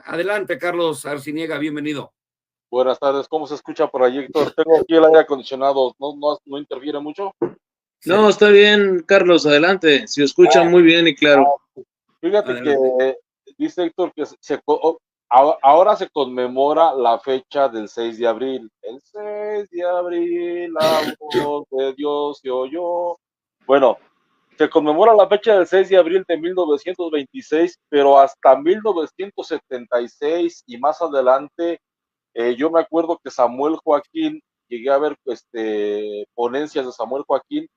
Adelante, Carlos Arciniega, bienvenido. Buenas tardes, ¿cómo se escucha por allí, Héctor? Tengo aquí el aire acondicionado, ¿no interfiere mucho? No, está bien, Carlos, adelante. Se escucha muy bien y claro. Fíjate Adelante. que dice Héctor que ahora se conmemora la fecha del 6 de abril. El 6 de abril, la voz de Dios se oyó. Bueno, se conmemora la fecha del 6 de abril de 1926, pero hasta 1976 y más adelante, yo me acuerdo que Samuel Joaquín, llegué a ver ponencias de Samuel Joaquín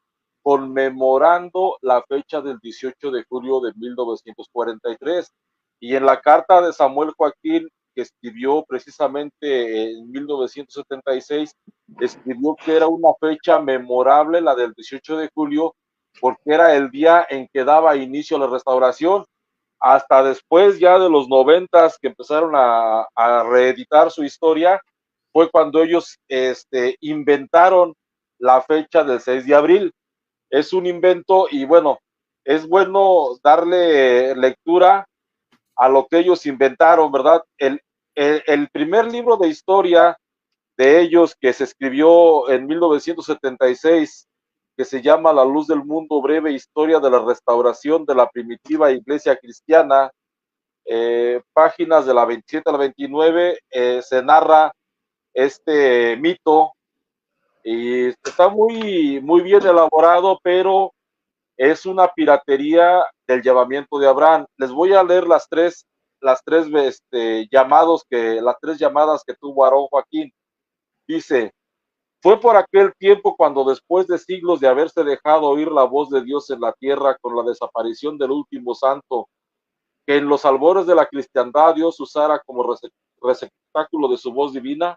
conmemorando la fecha del 18 de julio de 1943. Y en la carta de Samuel Joaquín, que escribió precisamente en 1976, escribió que era una fecha memorable, la del 18 de julio, porque era el día en que daba inicio a la restauración. Hasta después ya de los 90 que empezaron a reeditar su historia, fue cuando ellos inventaron la fecha del 6 de abril. Es un invento y bueno, es bueno darle lectura a lo que ellos inventaron, ¿verdad? El primer libro de historia de ellos que se escribió en 1976, que se llama La Luz del Mundo, breve historia de la restauración de la primitiva iglesia cristiana, páginas de la 27 a la 29, se narra este mito y está muy bien elaborado, pero es una piratería del llamamiento de Abraham. Les voy a leer las tres llamadas que tuvo Aarón Joaquín. Dice: fue por aquel tiempo cuando, después de siglos de haberse dejado oír la voz de Dios en la tierra con la desaparición del último santo, que en los albores de la cristiandad Dios usara como receptáculo de su voz divina,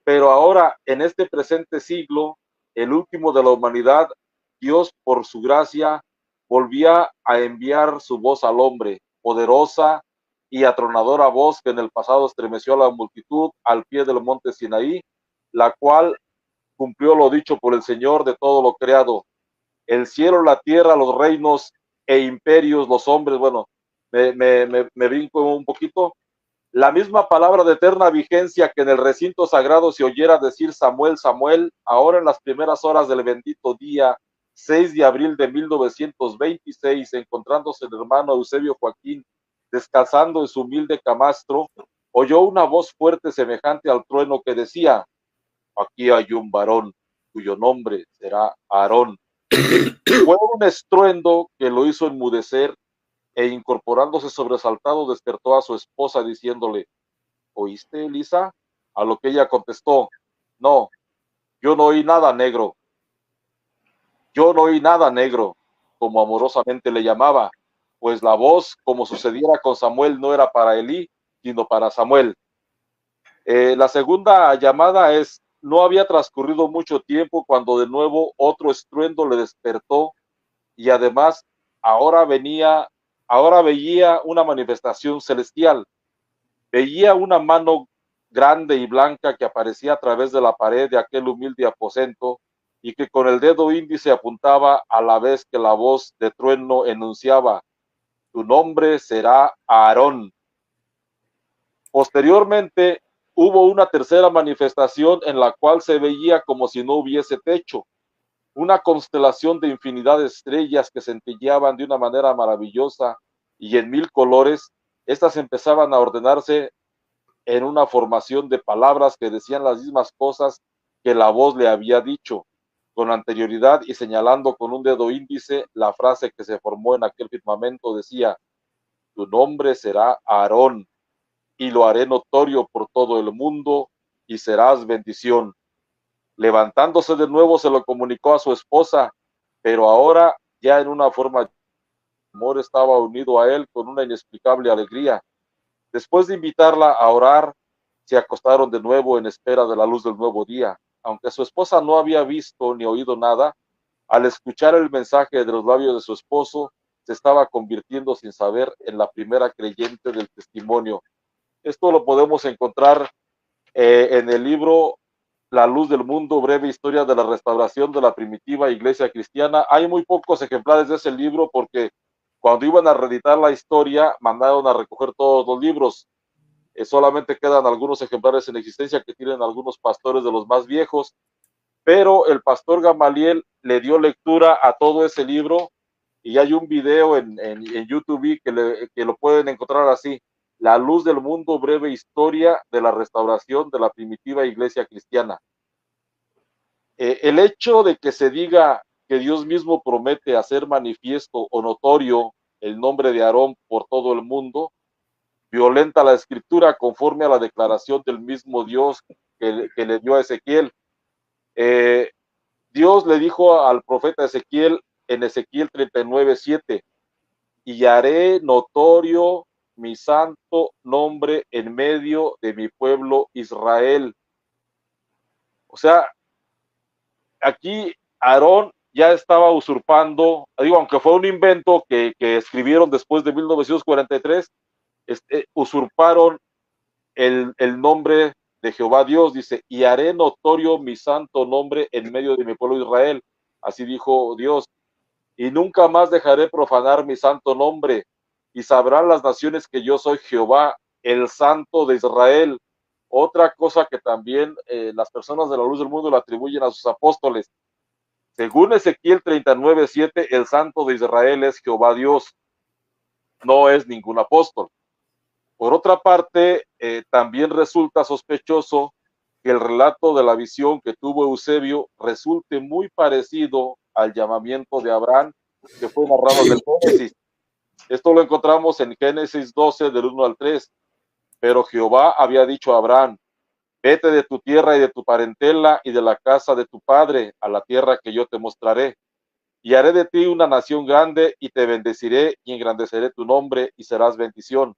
pero ahora, en este presente siglo, el último de la humanidad, Dios, por su gracia, volvía a enviar su voz al hombre, poderosa y atronadora voz que en el pasado estremeció a la multitud al pie del monte Sinaí, la cual cumplió lo dicho por el Señor de todo lo creado. El cielo, la tierra, los reinos e imperios, los hombres, bueno, me brinco un poquito. La misma palabra de eterna vigencia que en el recinto sagrado se oyera decir Samuel, Samuel, ahora en las primeras horas del bendito día 6 de abril de 1926, encontrándose el hermano Eusebio Joaquín descansando en su humilde camastro, oyó una voz fuerte semejante al trueno que decía: aquí hay un varón cuyo nombre será Aarón. Fue un estruendo que lo hizo enmudecer, e incorporándose sobresaltado despertó a su esposa diciéndole: ¿oíste, Elisa? A lo que ella contestó: no, yo no oí nada, negro. Yo no oí nada, negro, como amorosamente le llamaba, pues la voz, como sucediera con Samuel, no era para Elí, sino para Samuel. La segunda llamada es: no había transcurrido mucho tiempo cuando de nuevo otro estruendo le despertó, y además ahora veía una manifestación celestial. Veía una mano grande y blanca que aparecía a través de la pared de aquel humilde aposento y que con el dedo índice apuntaba a la vez que la voz de trueno enunciaba: tu nombre será Aarón. Posteriormente hubo una tercera manifestación en la cual se veía como si no hubiese techo, una constelación de infinidad de estrellas que centelleaban de una manera maravillosa y en mil colores. Estas empezaban a ordenarse en una formación de palabras que decían las mismas cosas que la voz le había dicho con anterioridad, y señalando con un dedo índice la frase que se formó en aquel firmamento decía: tu nombre será Aarón, y lo haré notorio por todo el mundo, y serás bendición. Levantándose de nuevo se lo comunicó a su esposa, pero ahora ya en una forma de amor estaba unido a él con una inexplicable alegría. Después de invitarla a orar, se acostaron de nuevo en espera de la luz del nuevo día. Aunque su esposa no había visto ni oído nada, al escuchar el mensaje de los labios de su esposo, se estaba convirtiendo sin saber en la primera creyente del testimonio. Esto lo podemos encontrar en el libro La Luz del Mundo, breve historia de la restauración de la primitiva iglesia cristiana. Hay muy pocos ejemplares de ese libro porque cuando iban a reeditar la historia mandaron a recoger todos los libros. Solamente quedan algunos ejemplares en existencia que tienen algunos pastores de los más viejos, pero el pastor Gamaliel le dio lectura a todo ese libro y hay un video en YouTube que lo pueden encontrar así: La luz del mundo, breve historia de la restauración de la primitiva iglesia cristiana. El hecho de que se diga que Dios mismo promete hacer manifiesto o notorio el nombre de Aarón por todo el mundo violenta la escritura conforme a la declaración del mismo Dios que le dio a Ezequiel. Dios le dijo al profeta Ezequiel en Ezequiel 39:7: y haré notorio mi santo nombre en medio de mi pueblo Israel. O sea, aquí Aarón ya estaba usurpando, digo, aunque fue un invento que escribieron después de 1943, usurparon el nombre de Jehová Dios. Dice: y haré notorio mi santo nombre en medio de mi pueblo Israel. Así dijo Dios: y nunca más dejaré profanar mi santo nombre, y sabrán las naciones que yo soy Jehová, el santo de Israel. Otra cosa que también las personas de la luz del mundo le atribuyen a sus apóstoles. Según Ezequiel 39:7, el santo de Israel es Jehová Dios, no es ningún apóstol. Por otra parte, también resulta sospechoso que el relato de la visión que tuvo Eusebio resulte muy parecido al llamamiento de Abraham que fue narrado en el Génesis. Esto lo encontramos en Génesis 12, del 1 al 3. Pero Jehová había dicho a Abraham: vete de tu tierra y de tu parentela y de la casa de tu padre a la tierra que yo te mostraré. Y haré de ti una nación grande y te bendeciré y engrandeceré tu nombre y serás bendición.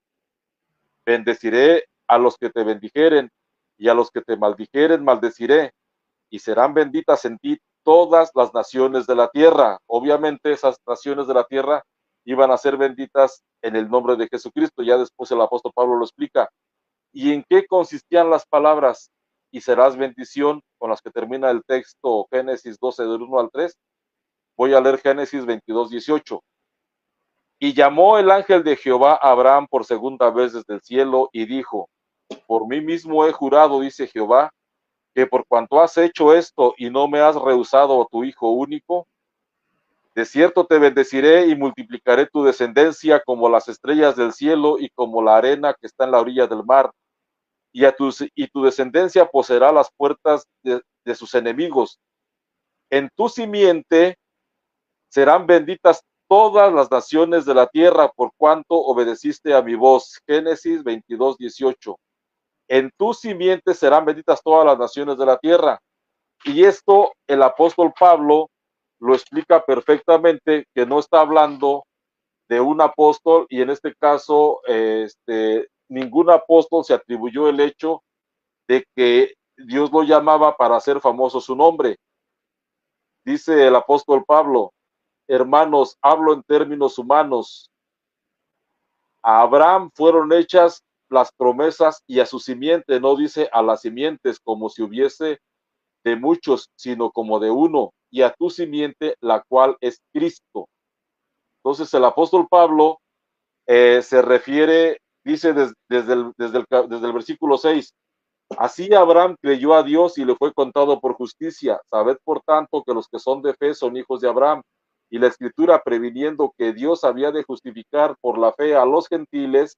Bendeciré a los que te bendijeren y a los que te maldijeren maldeciré, y serán benditas en ti todas las naciones de la tierra. Obviamente esas naciones de la tierra iban a ser benditas en el nombre de Jesucristo. Ya después el apóstol Pablo lo explica. ¿Y en qué consistían las palabras y serás bendición con las que termina el texto Génesis 12 del 1 al 3? Voy a leer Génesis 22:18. Y llamó el ángel de Jehová a Abraham por segunda vez desde el cielo y dijo: por mí mismo he jurado, dice Jehová, que por cuanto has hecho esto y no me has rehusado a tu hijo único, de cierto te bendeciré y multiplicaré tu descendencia como las estrellas del cielo y como la arena que está en la orilla del mar, y tu descendencia poseerá las puertas de sus enemigos. En tu simiente serán benditas todas las naciones de la tierra por cuanto obedeciste a mi voz. Génesis 22:18. En tu simiente serán benditas todas las naciones de la tierra. Y esto el apóstol Pablo lo explica perfectamente, que no está hablando de un apóstol, y en este caso ningún apóstol se atribuyó el hecho de que Dios lo llamaba para hacer famoso su nombre. Dice el apóstol Pablo: hermanos, hablo en términos humanos. A Abraham fueron hechas las promesas y a su simiente, no dice a las simientes como si hubiese de muchos, sino como de uno, y a tu simiente, la cual es Cristo. Entonces el apóstol Pablo se refiere, dice desde el versículo 6, así Abraham creyó a Dios y le fue contado por justicia. Sabed por tanto que los que son de fe son hijos de Abraham. Y la escritura, previniendo que Dios había de justificar por la fe a los gentiles,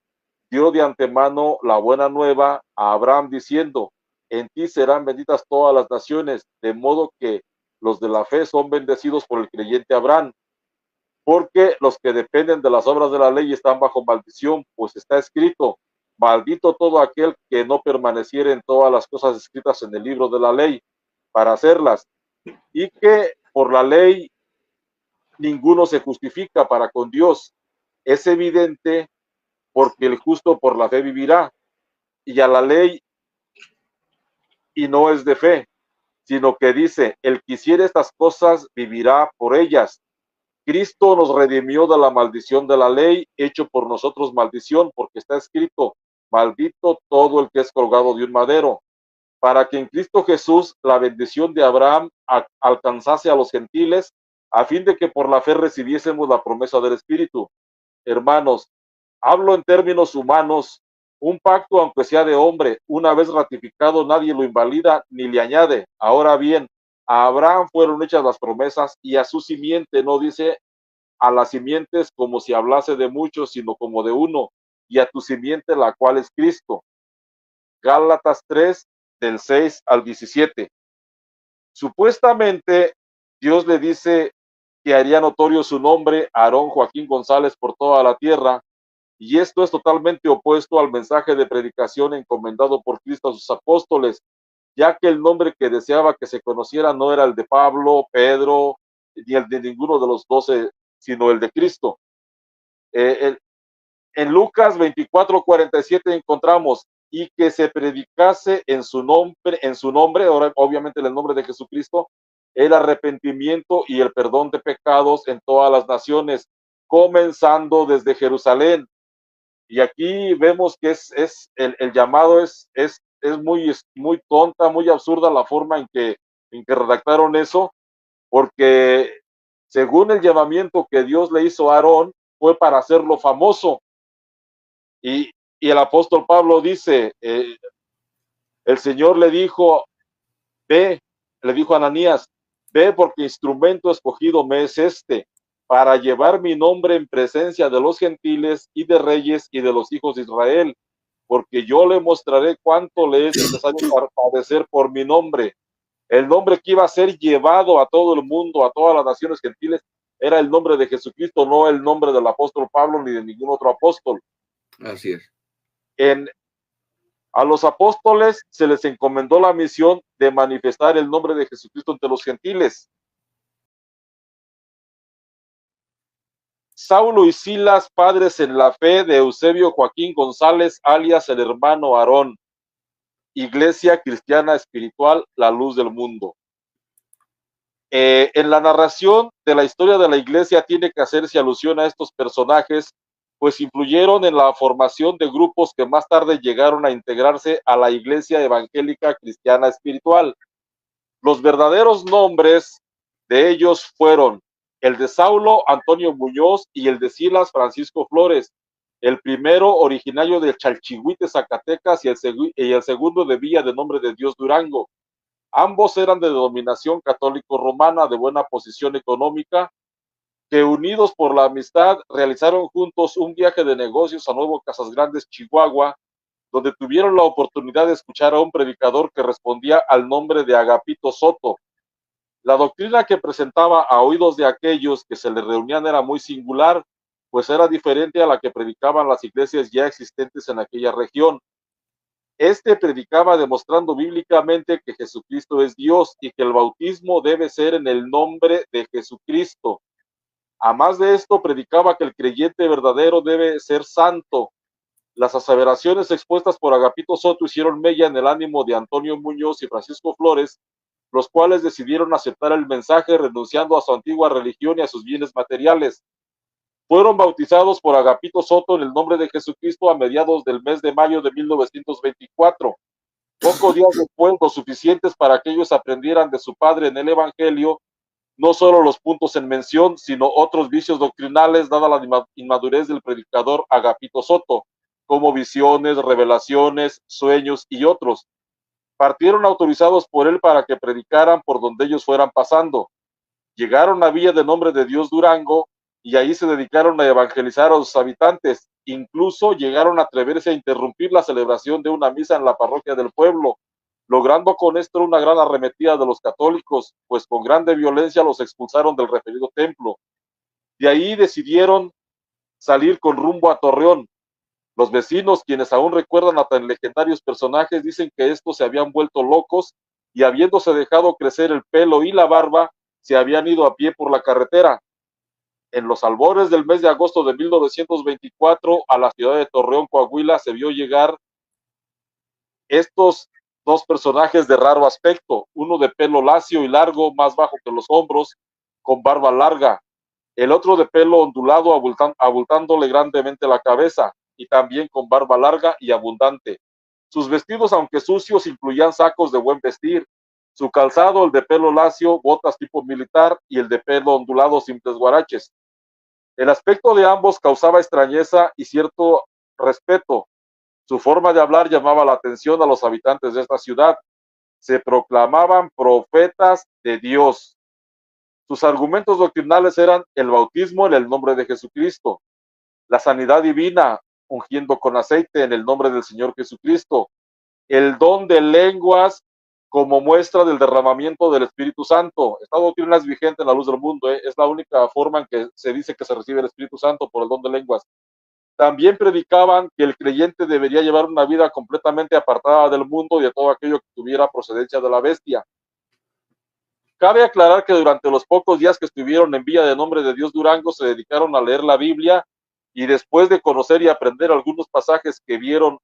dio de antemano la buena nueva a Abraham diciendo: en ti serán benditas todas las naciones, de modo que los de la fe son bendecidos por el creyente Abraham. Porque los que dependen de las obras de la ley están bajo maldición, pues está escrito: maldito todo aquel que no permaneciere en todas las cosas escritas en el libro de la ley para hacerlas. Y que por la ley ninguno se justifica para con Dios. Es evidente, porque el justo por la fe vivirá. Y a la ley, y no es de fe, sino que dice: el que hiciere estas cosas vivirá por ellas. Cristo nos redimió de la maldición de la ley, hecho por nosotros maldición, porque está escrito: maldito todo el que es colgado de un madero, para que en Cristo Jesús la bendición de Abraham alcanzase a los gentiles, a fin de que por la fe recibiésemos la promesa del Espíritu. Hermanos, hablo en términos humanos, Un pacto, aunque sea de hombre, una vez ratificado, nadie lo invalida ni le añade. Ahora bien, a Abraham fueron hechas las promesas y a su simiente, no dice a las simientes como si hablase de muchos, sino como de uno, y a tu simiente, la cual es Cristo. Gálatas 3, del 6 al 17. Supuestamente, Dios le dice que haría notorio su nombre a Aarón Joaquín González por toda la tierra, y esto es totalmente opuesto al mensaje de predicación encomendado por Cristo a sus apóstoles, ya que el nombre que deseaba que se conociera no era el de Pablo, Pedro, ni el de ninguno de los 12, sino el de Cristo. En Lucas 24:47 encontramos, y que se predicase en su nombre, ahora obviamente en el nombre de Jesucristo, el arrepentimiento y el perdón de pecados en todas las naciones, comenzando desde Jerusalén. Y aquí vemos que el llamado es muy tonta, muy absurda la forma en que redactaron eso, porque según el llamamiento que Dios le hizo a Aarón, fue para hacerlo famoso. Y el apóstol Pablo dice, el Señor le dijo, ve, le dijo a Ananías, ve porque instrumento escogido me es este, para llevar mi nombre en presencia de los gentiles y de reyes y de los hijos de Israel, porque yo le mostraré cuánto le es necesario padecer por mi nombre. El nombre que iba a ser llevado a todo el mundo, a todas las naciones gentiles, era el nombre de Jesucristo, no el nombre del apóstol Pablo ni de ningún otro apóstol. Así es. A los apóstoles se les encomendó la misión de manifestar el nombre de Jesucristo entre los gentiles. Saulo y Silas, padres en la fe de Eusebio Joaquín González, alias el hermano Aarón. Iglesia Cristiana Espiritual, la luz del mundo. En la narración de la historia de la iglesia tiene que hacerse alusión a estos personajes, pues influyeron en la formación de grupos que más tarde llegaron a integrarse a la Iglesia Evangélica Cristiana Espiritual. Los verdaderos nombres de ellos fueron el de Saulo, Antonio Muñoz, y el de Silas, Francisco Flores. El primero originario de Chalchihuite, Zacatecas, y el segundo de Villa de Nombre de Dios, Durango. Ambos eran de denominación católico-romana, de buena posición económica, que unidos por la amistad realizaron juntos un viaje de negocios a Nuevo Casas Grandes, Chihuahua, donde tuvieron la oportunidad de escuchar a un predicador que respondía al nombre de Agapito Soto. La doctrina que presentaba a oídos de aquellos que se le reunían era muy singular, pues era diferente a la que predicaban las iglesias ya existentes en aquella región. Este predicaba demostrando bíblicamente que Jesucristo es Dios y que el bautismo debe ser en el nombre de Jesucristo. A más de esto, predicaba que el creyente verdadero debe ser santo. Las aseveraciones expuestas por Agapito Soto hicieron mella en el ánimo de Antonio Muñoz y Francisco Flores, los cuales decidieron aceptar el mensaje renunciando a su antigua religión y a sus bienes materiales. Fueron bautizados por Agapito Soto en el nombre de Jesucristo a mediados del mes de mayo de 1924. Pocos días después, lo suficientes para que ellos aprendieran de su padre en el Evangelio, no solo los puntos en mención, sino otros vicios doctrinales, dada la inmadurez del predicador Agapito Soto, como visiones, revelaciones, sueños y otros. Partieron autorizados por él para que predicaran por donde ellos fueran pasando. Llegaron a Villa de Nombre de Dios, Durango, y ahí se dedicaron a evangelizar a sus habitantes. Incluso llegaron a atreverse a interrumpir la celebración de una misa en la parroquia del pueblo, logrando con esto una gran arremetida de los católicos, pues con grande violencia los expulsaron del referido templo. De ahí decidieron salir con rumbo a Torreón. Los vecinos, quienes aún recuerdan a tan legendarios personajes, dicen que estos se habían vuelto locos y, habiéndose dejado crecer el pelo y la barba, se habían ido a pie por la carretera. En los albores del mes de agosto de 1924, a la ciudad de Torreón, Coahuila, se vio llegar estos dos personajes de raro aspecto, uno de pelo lacio y largo, más bajo que los hombros, con barba larga, el otro de pelo ondulado, abultándole grandemente la cabeza, y también con barba larga y abundante. Sus vestidos, aunque sucios, incluían sacos de buen vestir. Su calzado, el de pelo lacio, botas tipo militar, y el de pelo ondulado, simples guaraches. El aspecto de ambos causaba extrañeza y cierto respeto, Su forma de hablar llamaba la atención a los habitantes de esta ciudad. Se proclamaban profetas de Dios. Sus argumentos doctrinales eran el bautismo en el nombre de Jesucristo, la sanidad divina, ungiendo con aceite en el nombre del Señor Jesucristo, el don de lenguas como muestra del derramamiento del Espíritu Santo. Esta doctrina es vigente en la luz del mundo, es la única forma en que se dice que se recibe el Espíritu Santo, por el don de lenguas. También predicaban que el creyente debería llevar una vida completamente apartada del mundo y de todo aquello que tuviera procedencia de la bestia. Cabe aclarar que durante los pocos días que estuvieron en Villa de Nombre de Dios Durango se dedicaron a leer la Biblia, y después de conocer y aprender algunos pasajes que vieron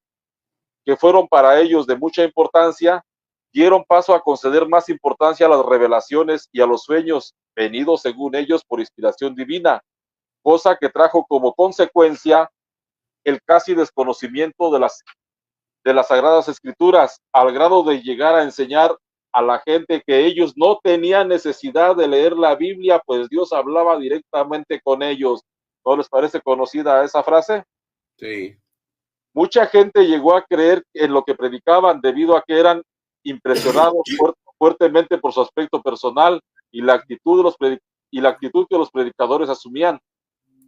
que fueron para ellos de mucha importancia, dieron paso a conceder más importancia a las revelaciones y a los sueños venidos según ellos por inspiración divina, cosa que trajo como consecuencia el casi desconocimiento de las Sagradas Escrituras, al grado de llegar a enseñar a la gente que ellos no tenían necesidad de leer la Biblia, pues Dios hablaba directamente con ellos. ¿No les parece conocida esa frase? Sí. Mucha gente llegó a creer en lo que predicaban debido a que eran impresionados fuertemente por su aspecto personal y la actitud que los predicadores asumían.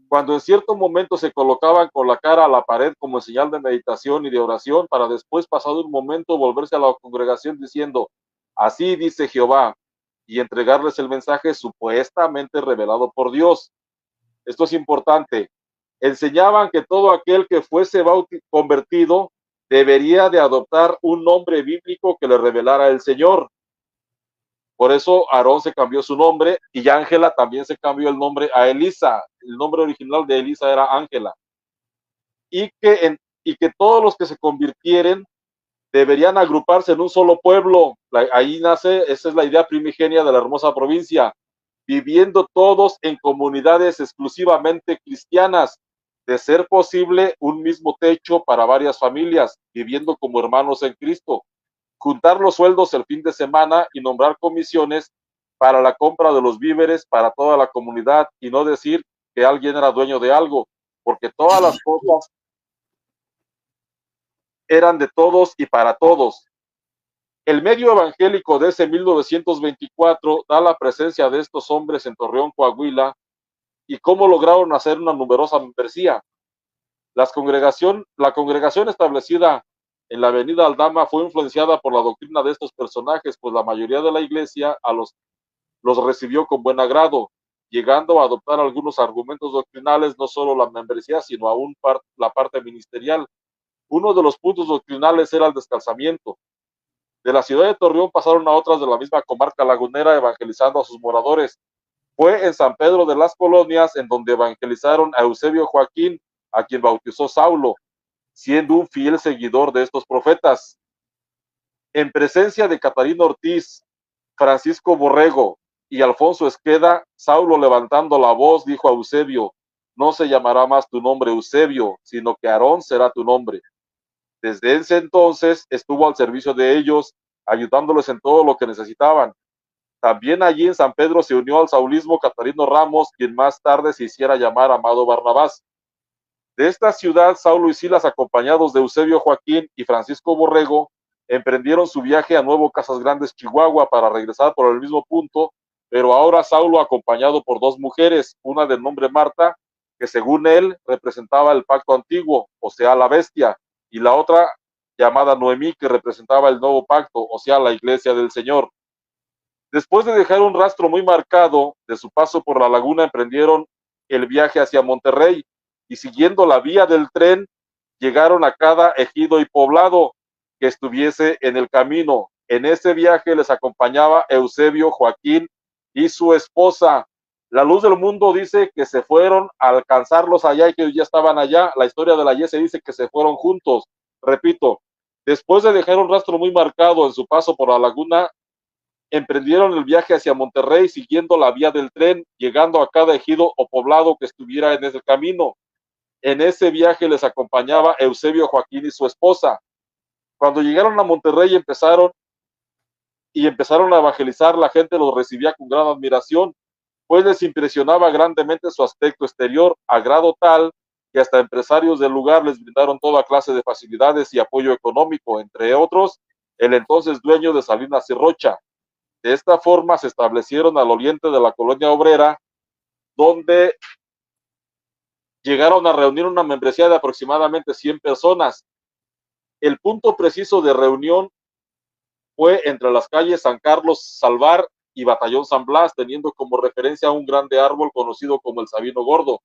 Cuando en cierto momento se colocaban con la cara a la pared como señal de meditación y de oración, para después, pasado un momento, volverse a la congregación diciendo: así dice Jehová, y entregarles el mensaje supuestamente revelado por Dios. Esto es importante. Enseñaban que todo aquel que fuese convertido debería de adoptar un nombre bíblico que le revelara el Señor. Por eso Aarón se cambió su nombre y Ángela también se cambió el nombre a Elisa. El nombre original de Elisa era Ángela. Y que todos los que se convirtieren deberían agruparse en un solo pueblo. Ahí nace, esa es la idea primigenia de la hermosa provincia, viviendo todos en comunidades exclusivamente cristianas, de ser posible un mismo techo para varias familias, viviendo como hermanos en Cristo, juntar los sueldos el fin de semana y nombrar comisiones para la compra de los víveres para toda la comunidad, y no decir que alguien era dueño de algo, porque todas las cosas eran de todos y para todos. El medio evangélico de ese 1924 da la presencia de estos hombres en Torreón, Coahuila, y cómo lograron hacer una numerosa membresía. La congregación establecida en la avenida Aldama fue influenciada por la doctrina de estos personajes, pues la mayoría de la iglesia los recibió con buen agrado, llegando a adoptar algunos argumentos doctrinales, no solo la membresía, sino aún la parte ministerial. Uno de los puntos doctrinales era el descalzamiento. De la ciudad de Torreón pasaron a otras de la misma comarca lagunera, evangelizando a sus moradores. Fue en San Pedro de las Colonias en donde evangelizaron a Eusebio Joaquín, a quien bautizó Saulo, siendo un fiel seguidor de estos profetas. En presencia de Catarino Ortiz, Francisco Borrego y Alfonso Esqueda, Saulo, levantando la voz, dijo a Eusebio: no se llamará más tu nombre Eusebio, sino que Aarón será tu nombre. Desde ese entonces estuvo al servicio de ellos, ayudándoles en todo lo que necesitaban. También allí en San Pedro se unió al saulismo Catarino Ramos, quien más tarde se hiciera llamar Amado Barnabás. De esta ciudad, Saulo y Silas, acompañados de Eusebio Joaquín y Francisco Borrego, emprendieron su viaje a Nuevo Casas Grandes, Chihuahua, para regresar por el mismo punto, pero ahora Saulo acompañado por dos mujeres, una de nombre Marta, que según él representaba el pacto antiguo, o sea, la bestia, y la otra llamada Noemí, que representaba el nuevo pacto, o sea, la iglesia del Señor. Después de dejar un rastro muy marcado de su paso por la laguna, emprendieron el viaje hacia Monterrey, y siguiendo la vía del tren, llegaron a cada ejido y poblado que estuviese en el camino. En ese viaje les acompañaba Eusebio Joaquín y su esposa. La luz del mundo dice que se fueron a alcanzarlos allá y que ya estaban allá. La historia de la Yese dice que se fueron juntos. Repito, después de dejar un rastro muy marcado en su paso por la laguna, emprendieron el viaje hacia Monterrey siguiendo la vía del tren, llegando a cada ejido o poblado que estuviera en ese camino. En ese viaje les acompañaba Eusebio Joaquín y su esposa. Cuando llegaron a Monterrey empezaron a evangelizar, la gente los recibía con gran admiración, pues les impresionaba grandemente su aspecto exterior, a grado tal que hasta empresarios del lugar les brindaron toda clase de facilidades y apoyo económico, entre otros, el entonces dueño de Salinas y Rocha. De esta forma se establecieron al oriente de la colonia obrera, donde llegaron a reunir una membresía de aproximadamente 100 personas. El punto preciso de reunión fue entre las calles San Carlos Salvar y Batallón San Blas, teniendo como referencia un grande árbol conocido como el Sabino Gordo.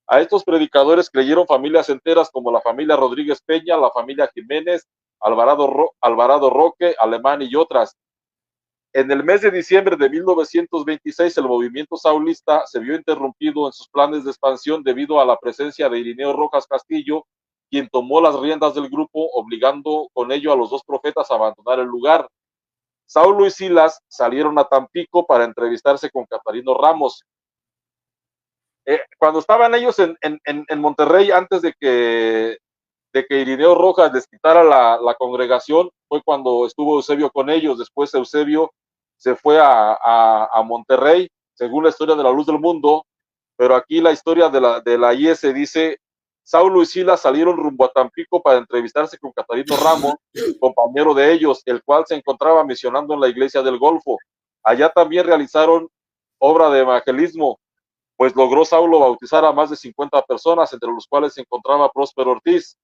A estos predicadores creyeron familias enteras como la familia Rodríguez Peña, la familia Jiménez, Alvarado Roque, Alemán y otras. En el mes de diciembre de 1926, el movimiento saulista se vio interrumpido en sus planes de expansión debido a la presencia de Irineo Rojas Castillo, quien tomó las riendas del grupo, obligando con ello a los dos profetas a abandonar el lugar. Saulo y Silas salieron a Tampico para entrevistarse con Catarino Ramos. Cuando estaban ellos en Monterrey, antes de que Irineo Rojas les quitara la congregación, fue cuando estuvo Eusebio con ellos. Después Eusebio se fue a Monterrey, según la historia de la Luz del Mundo, pero aquí la historia de la IS dice: Saulo y Silas salieron rumbo a Tampico para entrevistarse con Catarino Ramos, compañero de ellos, el cual se encontraba misionando en la iglesia del Golfo. Allá también realizaron obra de evangelismo, pues logró Saulo bautizar a más de 50 personas, entre los cuales se encontraba Próspero Ortiz.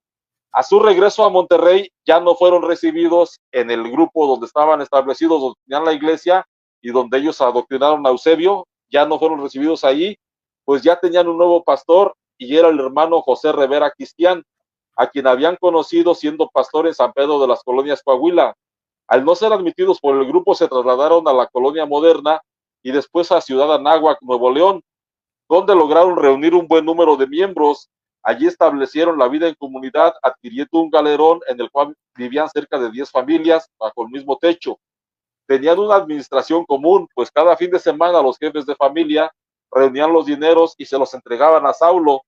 A su regreso a Monterrey, ya no fueron recibidos en el grupo donde estaban establecidos, donde tenían la iglesia y donde ellos adoctrinaron a Eusebio. Ya no fueron recibidos ahí, pues ya tenían un nuevo pastor, y era el hermano José Rivera Cristián, a quien habían conocido siendo pastor en San Pedro de las Colonias Coahuila. Al no ser admitidos por el grupo, se trasladaron a la Colonia Moderna y después a Ciudad Anáhuac, Nuevo León, donde lograron reunir un buen número de miembros. Allí establecieron la vida en comunidad, adquiriendo un galerón en el cual vivían cerca de 10 familias bajo el mismo techo. Tenían una administración común, pues cada fin de semana los jefes de familia reunían los dineros y se los entregaban a Saulo,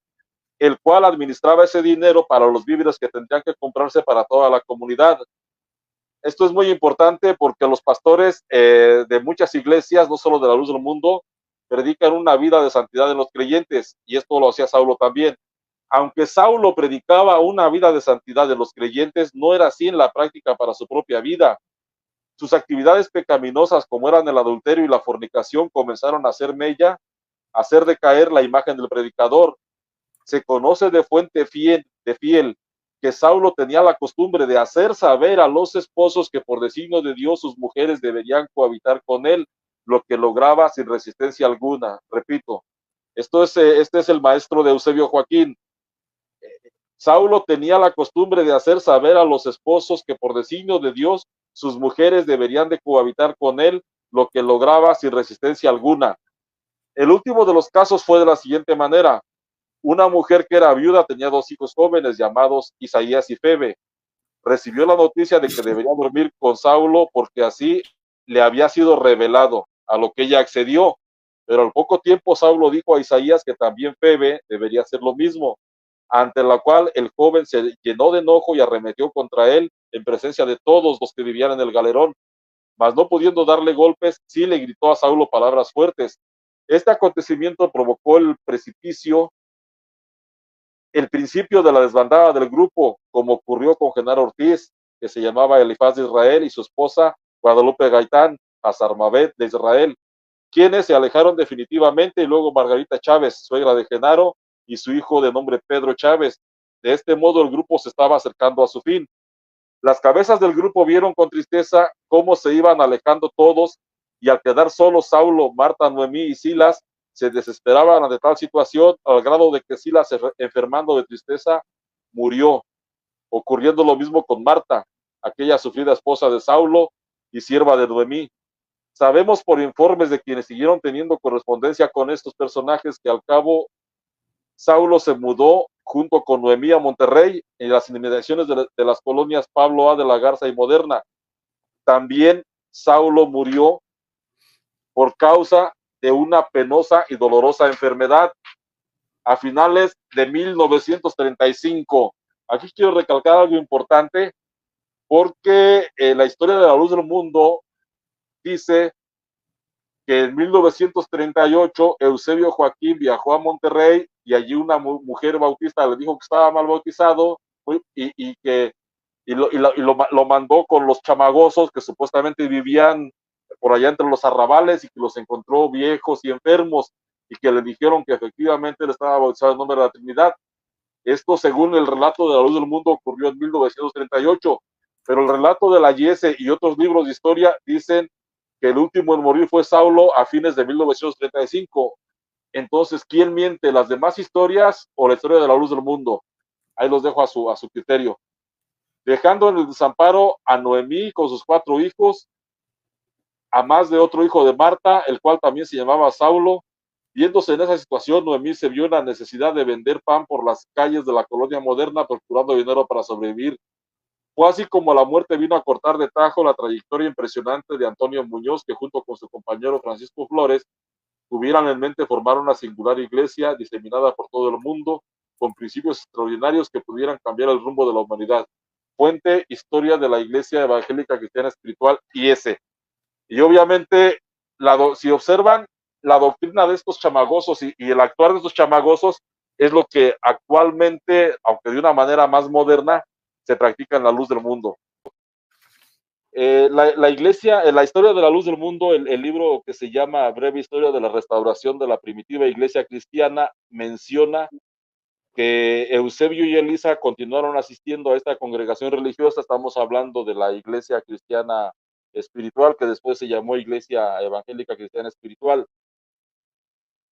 el cual administraba ese dinero para los víveres que tendrían que comprarse para toda la comunidad. Esto es muy importante porque los pastores de muchas iglesias, no solo de la Luz del Mundo, predican una vida de santidad en los creyentes, y esto lo hacía Saulo también. Aunque Saulo predicaba una vida de santidad en los creyentes, no era así en la práctica para su propia vida. Sus actividades pecaminosas, como eran el adulterio y la fornicación, comenzaron a hacer mella, a hacer decaer la imagen del predicador. Se conoce de fuente fiel que Saulo tenía la costumbre de hacer saber a los esposos que por designio de Dios sus mujeres deberían cohabitar con él, lo que lograba sin resistencia alguna. Repito, este es el maestro de Eusebio Joaquín. Saulo tenía la costumbre de hacer saber a los esposos que por designio de Dios sus mujeres deberían de cohabitar con él, lo que lograba sin resistencia alguna. El último de los casos fue de la siguiente manera. Una mujer que era viuda tenía 2 hijos jóvenes llamados Isaías y Febe. Recibió la noticia de que debería dormir con Saulo porque así le había sido revelado, a lo que ella accedió. Pero al poco tiempo Saulo dijo a Isaías que también Febe debería hacer lo mismo, ante la cual el joven se llenó de enojo y arremetió contra él en presencia de todos los que vivían en el galerón. Mas no pudiendo darle golpes, sí le gritó a Saulo palabras fuertes. Este acontecimiento provocó el principio de la desbandada del grupo, como ocurrió con Genaro Ortiz, que se llamaba Elifaz de Israel, y su esposa Guadalupe Gaitán, Azarmabet de Israel, quienes se alejaron definitivamente, y luego Margarita Chávez, suegra de Genaro, y su hijo de nombre Pedro Chávez. De este modo el grupo se estaba acercando a su fin. Las cabezas del grupo vieron con tristeza cómo se iban alejando todos, y al quedar solos Saulo, Marta, Noemí y Silas, se desesperaban ante tal situación, al grado de que Silas, enfermando de tristeza, murió, ocurriendo lo mismo con Marta, aquella sufrida esposa de Saulo y sierva de Noemí. Sabemos por informes de quienes siguieron teniendo correspondencia con estos personajes que al cabo Saulo se mudó junto con Noemí a Monterrey, en las inmediaciones de las colonias Pablo A de la Garza y Moderna. También Saulo murió por causa de una penosa y dolorosa enfermedad a finales de 1935. Aquí quiero recalcar algo importante, porque la historia de la Luz del Mundo dice que en 1938 Eusebio Joaquín viajó a Monterrey y allí una mujer bautista le dijo que estaba mal bautizado y que lo mandó con los chamagosos que supuestamente vivían por allá entre los arrabales y que los encontró viejos y enfermos y que le dijeron que efectivamente él estaba bautizado en nombre de la Trinidad. Esto, según el relato de la Luz del Mundo, ocurrió en 1938, pero el relato de la Yese y otros libros de historia dicen que el último en morir fue Saulo a fines de 1935. Entonces, ¿quién miente? ¿Las demás historias o la historia de la Luz del Mundo? Ahí los dejo a su criterio. Dejando en el desamparo a Noemí con sus 4 hijos, a más de otro hijo de Marta, el cual también se llamaba Saulo. Viéndose en esa situación, Noemí se vio en la necesidad de vender pan por las calles de la colonia moderna, procurando dinero para sobrevivir. Fue así como la muerte vino a cortar de tajo la trayectoria impresionante de Antonio Muñoz, que junto con su compañero Francisco Flores tuvieran en mente formar una singular iglesia diseminada por todo el mundo, con principios extraordinarios que pudieran cambiar el rumbo de la humanidad. Fuente, Historia de la Iglesia Evangélica Cristiana Espiritual, IS. Y obviamente, si observan, la doctrina de estos chamagosos y el actuar de estos chamagosos es lo que actualmente, aunque de una manera más moderna, se practica en la Luz del Mundo. La iglesia, la historia de la Luz del Mundo, el libro que se llama Breve Historia de la Restauración de la Primitiva Iglesia Cristiana, menciona que Eusebio y Elisa continuaron asistiendo a esta congregación religiosa. Estamos hablando de la Iglesia Cristiana Espiritual, que después se llamó Iglesia Evangélica Cristiana Espiritual.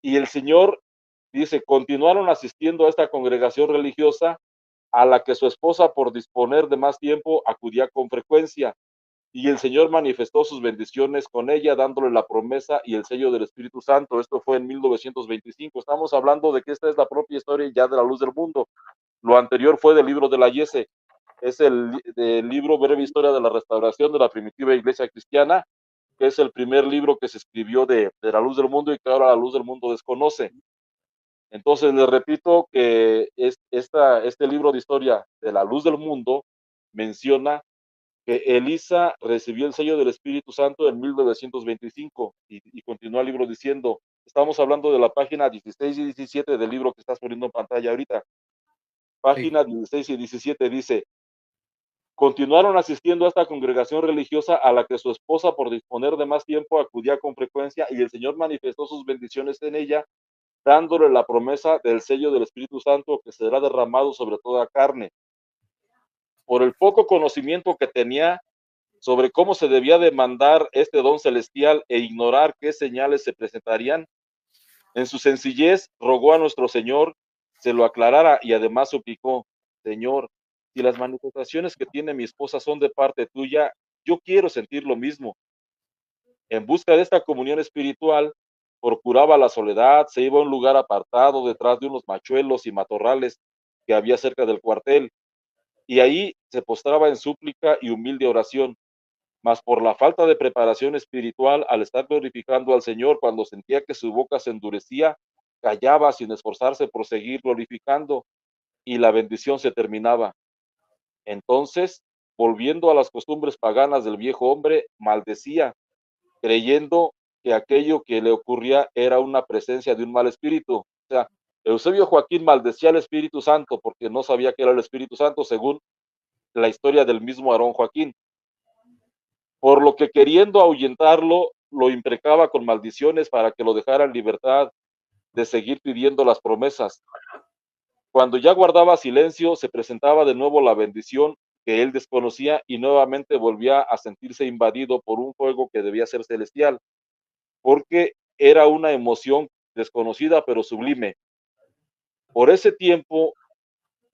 Y el Señor dice, continuaron asistiendo a esta congregación religiosa a la que su esposa, por disponer de más tiempo, acudía con frecuencia. Y el Señor manifestó sus bendiciones con ella, dándole la promesa y el sello del Espíritu Santo. Esto fue en 1925. Estamos hablando de que esta es la propia historia ya de la Luz del Mundo. Lo anterior fue del libro de la Yese. Es el libro Breve Historia de la Restauración de la Primitiva Iglesia Cristiana, que es el primer libro que se escribió de la Luz del Mundo y que ahora la Luz del Mundo desconoce. Entonces, les repito que este libro de historia de la Luz del Mundo menciona que Elisa recibió el sello del Espíritu Santo en 1925 y continúa el libro diciendo, estamos hablando de la página 16 y 17 del libro que estás poniendo en pantalla ahorita. Página 16 y 17 dice, continuaron asistiendo a esta congregación religiosa a la que su esposa, por disponer de más tiempo, acudía con frecuencia y el Señor manifestó sus bendiciones en ella, dándole la promesa del sello del Espíritu Santo que será derramado sobre toda carne. Por el poco conocimiento que tenía sobre cómo se debía demandar este don celestial e ignorar qué señales se presentarían, en su sencillez rogó a nuestro Señor se lo aclarara y además suplicó, Señor, si las manifestaciones que tiene mi esposa son de parte tuya, yo quiero sentir lo mismo. En busca de esta comunión espiritual, procuraba la soledad, se iba a un lugar apartado detrás de unos machuelos y matorrales que había cerca del cuartel, y ahí se postraba en súplica y humilde oración. Mas por la falta de preparación espiritual, al estar glorificando al Señor, cuando sentía que su boca se endurecía, callaba sin esforzarse por seguir glorificando, y la bendición se terminaba. Entonces, volviendo a las costumbres paganas del viejo hombre, maldecía, creyendo que aquello que le ocurría era una presencia de un mal espíritu. O sea, Eusebio Joaquín maldecía al Espíritu Santo porque no sabía que era el Espíritu Santo, según la historia del mismo Aarón Joaquín. Por lo que, queriendo ahuyentarlo, lo imprecaba con maldiciones para que lo dejara en libertad de seguir pidiendo las promesas. Cuando ya guardaba silencio, se presentaba de nuevo la bendición que él desconocía y nuevamente volvía a sentirse invadido por un fuego que debía ser celestial, porque era una emoción desconocida pero sublime. Por ese tiempo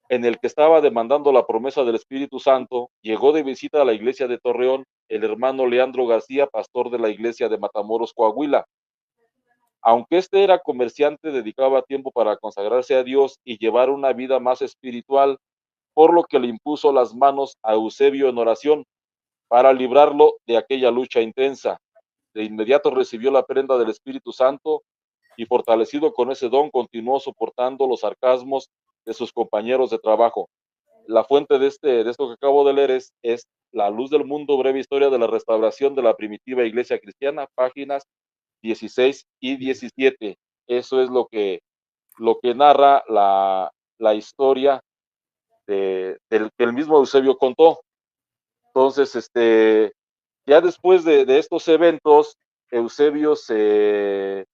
en el que estaba demandando la promesa del Espíritu Santo, llegó de visita a la iglesia de Torreón el hermano Leandro García, pastor de la iglesia de Matamoros, Coahuila. Aunque este era comerciante, dedicaba tiempo para consagrarse a Dios y llevar una vida más espiritual, por lo que le impuso las manos a Eusebio en oración para librarlo de aquella lucha intensa. De inmediato recibió la prenda del Espíritu Santo y, fortalecido con ese don, continuó soportando los sarcasmos de sus compañeros de trabajo. La fuente de esto que acabo de leer es La Luz del Mundo, Breve Historia de la Restauración de la Primitiva Iglesia Cristiana, páginas 16 y 17. Eso es lo que narra la historia que el mismo Eusebio contó. Entonces, ya después de estos eventos, Eusebio se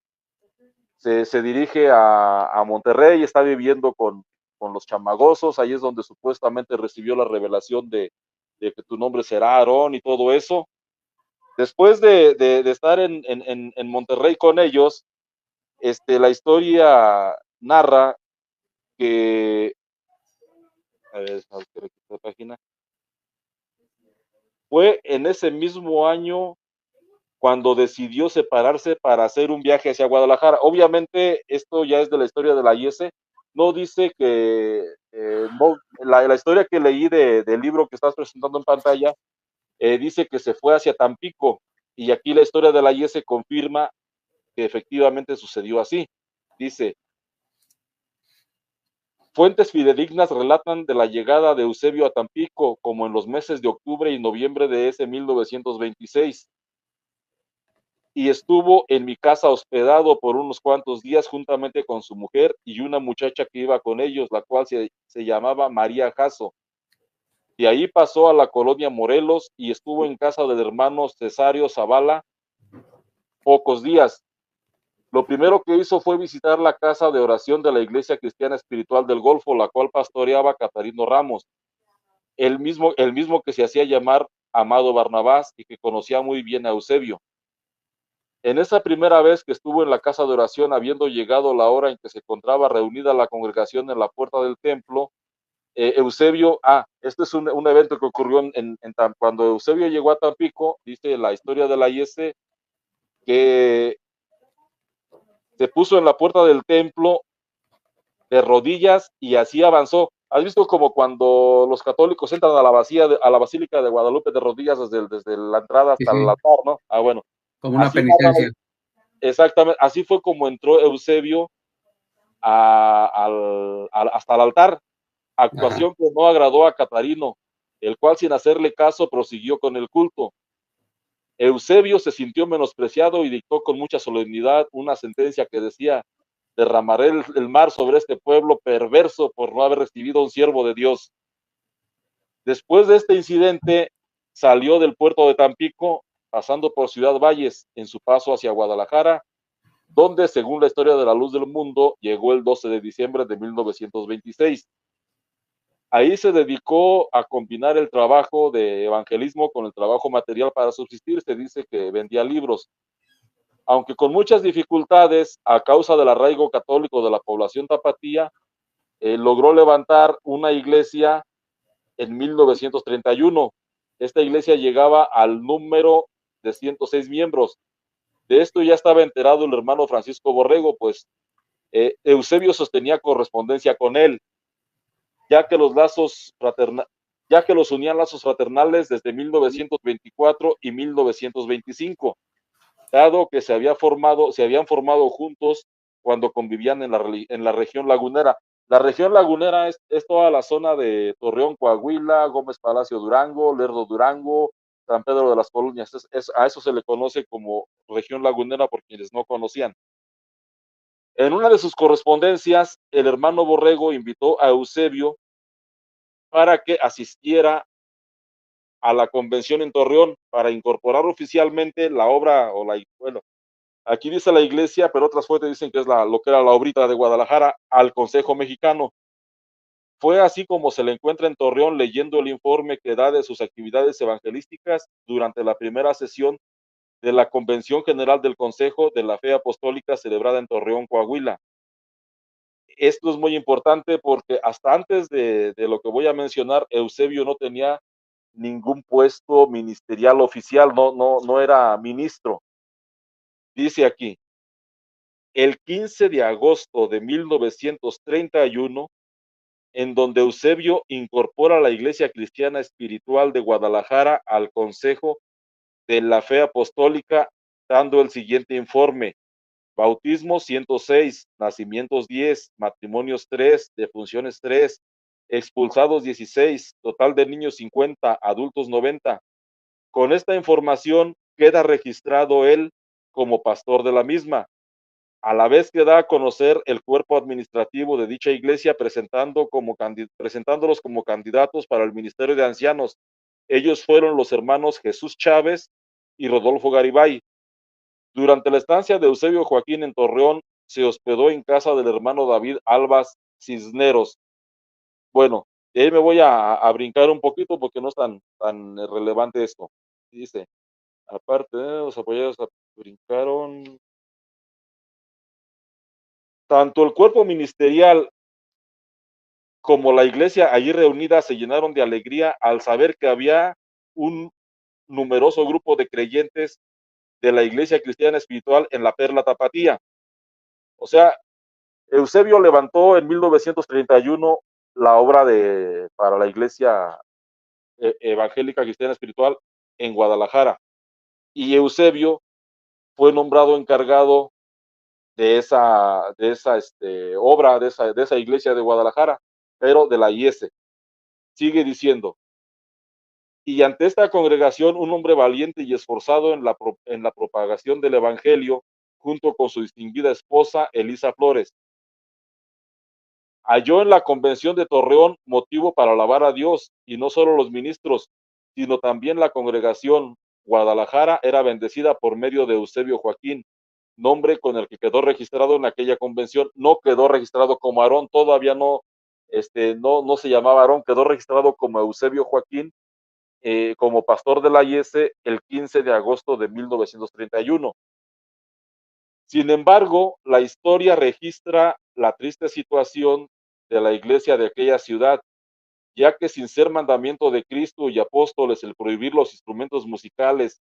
dirige a Monterrey, está viviendo con los chamagosos, ahí es donde supuestamente recibió la revelación de que tu nombre será Aarón y todo eso. Después de estar en Monterrey con ellos, la historia narra que, a ver, esta página, fue en ese mismo año cuando decidió separarse para hacer un viaje hacia Guadalajara. Obviamente, esto ya es de la historia de la IS, no dice que, no, la historia que leí del libro que estás presentando en pantalla, dice que se fue hacia Tampico, y aquí la historia de la IS confirma que efectivamente sucedió así. Dice, fuentes fidedignas relatan de la llegada de Eusebio a Tampico como en los meses de octubre y noviembre de ese 1926, y estuvo en mi casa hospedado por unos cuantos días juntamente con su mujer y una muchacha que iba con ellos, la cual se llamaba María Jasso. De ahí pasó a la colonia Morelos y estuvo en casa del hermano Cesario Zavala pocos días. Lo primero que hizo fue visitar la casa de oración de la Iglesia Cristiana Espiritual del Golfo, la cual pastoreaba Catarino Ramos, el mismo que se hacía llamar Amado Barnabás y que conocía muy bien a Eusebio. En esa primera vez que estuvo en la casa de oración, habiendo llegado la hora en que se encontraba reunida la congregación en la puerta del templo, Eusebio, este es un evento que ocurrió cuando Eusebio llegó a Tampico, dice la historia de la IS, que se puso en la puerta del templo de rodillas y así avanzó. ¿Has visto como cuando los católicos entran a la Basílica de Guadalupe de rodillas desde la entrada hasta Sí, el altar, ¿no? Bueno. como una penitencia. Exactamente, así fue como entró Eusebio hasta el altar, actuación que no agradó a Catarino, el cual sin hacerle caso prosiguió con el culto. Eusebio se sintió menospreciado y dictó con mucha solemnidad una sentencia que decía, derramaré el mar sobre este pueblo perverso por no haber recibido un siervo de Dios. Después de este incidente, salió del puerto de Tampico, pasando por Ciudad Valles, en su paso hacia Guadalajara, donde, según la historia de la Luz del Mundo, llegó el 12 de diciembre de 1926. Ahí se dedicó a combinar el trabajo de evangelismo con el trabajo material para subsistir. Se dice que vendía libros, aunque con muchas dificultades a causa del arraigo católico de la población tapatía, logró levantar una iglesia en 1931. Esta iglesia llegaba al número de 106 miembros. De esto ya estaba enterado el hermano Francisco Borrego, pues Eusebio sostenía correspondencia con él, ya que los unían lazos fraternales desde 1924 y 1925, dado que se habían formado juntos cuando convivían en la región lagunera. La región lagunera es toda la zona de Torreón, Coahuila, Gómez Palacio, Durango, Lerdo, Durango, San Pedro de las Colonias. A eso se le conoce como región lagunera por quienes no conocían. En una de sus correspondencias, el hermano Borrego invitó a Eusebio para que asistiera a la convención en Torreón para incorporar oficialmente la obra, bueno, aquí dice la iglesia, pero otras fuentes dicen que es lo que era la obrita de Guadalajara, al Consejo Mexicano. Fue así como se le encuentra en Torreón leyendo el informe que da de sus actividades evangelísticas durante la primera sesión de la Convención General del Consejo de la Fe Apostólica celebrada en Torreón, Coahuila. Esto es muy importante porque hasta antes de lo que voy a mencionar, Eusebio no tenía ningún puesto ministerial oficial, no era ministro. Dice aquí, el 15 de agosto de 1931, en donde Eusebio incorpora la Iglesia Cristiana Espiritual de Guadalajara al Consejo de la Fe Apostólica, dando el siguiente informe: bautismos 106, nacimientos 10, matrimonios 3, defunciones 3, expulsados 16, total de niños 50, adultos 90. Con esta información queda registrado él como pastor de la misma, a la vez que da a conocer el cuerpo administrativo de dicha iglesia presentándolos como candidatos para el ministerio de ancianos. Ellos fueron los hermanos Jesús Chávez y Rodolfo Garibay. Durante la estancia de Eusebio Joaquín en Torreón, se hospedó en casa del hermano David Albas Cisneros. Bueno, de ahí me voy a brincar un poquito porque no es tan relevante esto. Dice, aparte de los apoyados brincaron. Tanto el cuerpo ministerial como la iglesia allí reunida se llenaron de alegría al saber que había un numeroso grupo de creyentes de la iglesia cristiana espiritual en la Perla Tapatía. O sea, Eusebio levantó en 1931 la obra para la iglesia evangélica cristiana espiritual en Guadalajara. Y Eusebio fue nombrado encargado de esa obra, de esa iglesia de Guadalajara, pero de la IS. Sigue diciendo, y ante esta congregación un hombre valiente y esforzado en la propagación del evangelio, junto con su distinguida esposa Elisa Flores, halló en la convención de Torreón motivo para alabar a Dios, y no solo los ministros, sino también la congregación. Guadalajara era bendecida por medio de Eusebio Joaquín, nombre con el que quedó registrado en aquella convención. No quedó registrado como Aarón, todavía no se llamaba Aarón, quedó registrado como Eusebio Joaquín, como pastor de la IS el 15 de agosto de 1931. Sin embargo, la historia registra la triste situación de la iglesia de aquella ciudad, ya que sin ser mandamiento de Cristo y apóstoles el prohibir los instrumentos musicales,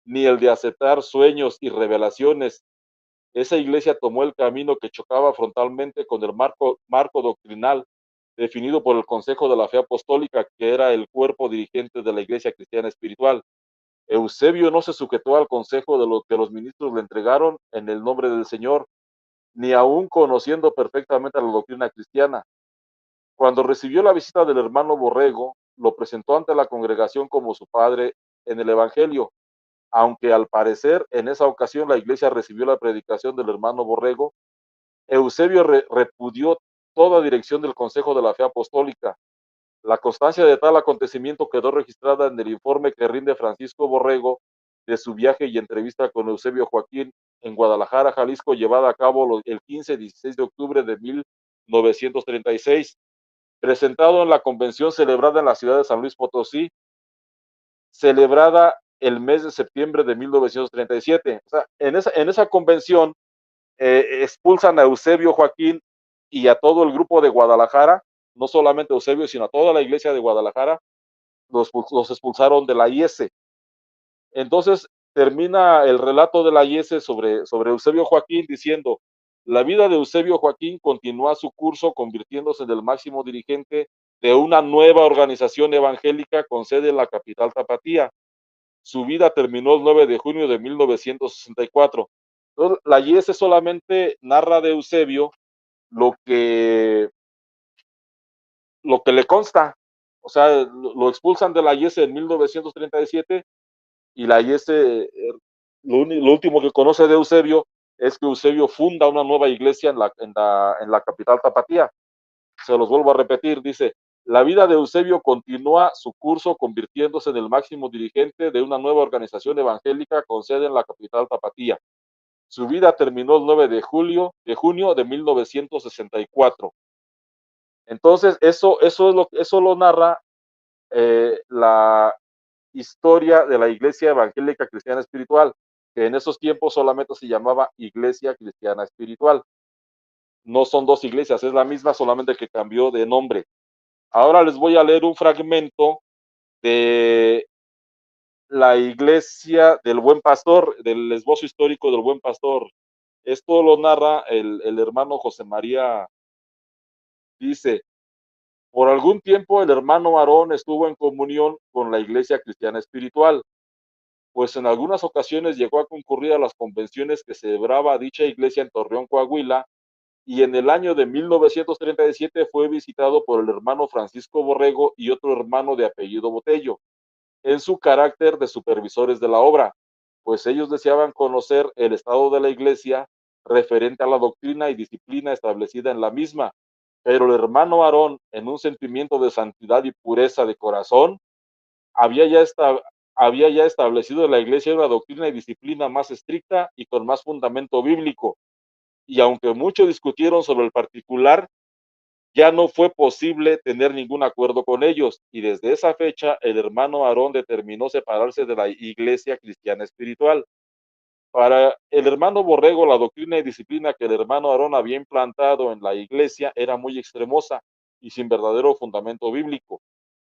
ni el de aceptar sueños y revelaciones, esa iglesia tomó el camino que chocaba frontalmente con el marco doctrinal definido por el Consejo de la Fe Apostólica, que era el cuerpo dirigente de la iglesia cristiana espiritual. Eusebio no se sujetó al consejo de lo que los ministros le entregaron en el nombre del Señor, ni aún conociendo perfectamente la doctrina cristiana. Cuando recibió la visita del hermano Borrego, lo presentó ante la congregación como su padre en el Evangelio, aunque al parecer en esa ocasión la iglesia recibió la predicación del hermano Borrego. Eusebio repudió toda dirección del Consejo de la Fe Apostólica. La constancia de tal acontecimiento quedó registrada en el informe que rinde Francisco Borrego de su viaje y entrevista con Eusebio Joaquín en Guadalajara, Jalisco, llevada a cabo el 15 y 16 de octubre de 1936, presentado en la convención celebrada en la ciudad de San Luis Potosí, celebrada el mes de septiembre de 1937. O sea, en esa convención expulsan a Eusebio Joaquín y a todo el grupo de Guadalajara, no solamente a Eusebio, sino a toda la iglesia de Guadalajara, los expulsaron de la IS. Entonces termina el relato de la IS sobre Eusebio Joaquín diciendo, la vida de Eusebio Joaquín continúa su curso convirtiéndose en el máximo dirigente de una nueva organización evangélica con sede en la capital tapatía. Su vida terminó el 9 de junio de 1964. Entonces, la IS solamente narra de Eusebio lo que le consta. O sea, lo expulsan de la IS en 1937 y la IS, lo último que conoce de Eusebio es que Eusebio funda una nueva iglesia en la capital tapatía. Se los vuelvo a repetir, dice, la vida de Eusebio continúa su curso convirtiéndose en el máximo dirigente de una nueva organización evangélica con sede en la capital tapatía. Su vida terminó el 9 de junio de 1964. Entonces, eso lo narra la historia de la Iglesia Evangélica Cristiana Espiritual, que en esos tiempos solamente se llamaba Iglesia Cristiana Espiritual. No son dos iglesias, es la misma, solamente que cambió de nombre. Ahora les voy a leer un fragmento de la Iglesia del Buen Pastor, del esbozo histórico del Buen Pastor. Esto lo narra el hermano José María. Dice, por algún tiempo el hermano Aarón estuvo en comunión con la Iglesia Cristiana Espiritual, pues en algunas ocasiones llegó a concurrir a las convenciones que celebraba dicha iglesia en Torreón, Coahuila, y en el año de 1937 fue visitado por el hermano Francisco Borrego y otro hermano de apellido Botello, en su carácter de supervisores de la obra. pues ellos deseaban conocer el estado de la iglesia referente a la doctrina y disciplina establecida en la misma. Pero el hermano Aarón, en un sentimiento de santidad y pureza de corazón, había ya, había ya establecido en la iglesia una doctrina y disciplina más estricta y con más fundamento bíblico. Y aunque muchos discutieron sobre el particular, ya no fue posible tener ningún acuerdo con ellos, y desde esa fecha el hermano Aarón determinó separarse de la iglesia cristiana espiritual. Para el hermano Borrego, la doctrina y disciplina que el hermano Aarón había implantado en la iglesia era muy extremosa y sin verdadero fundamento bíblico,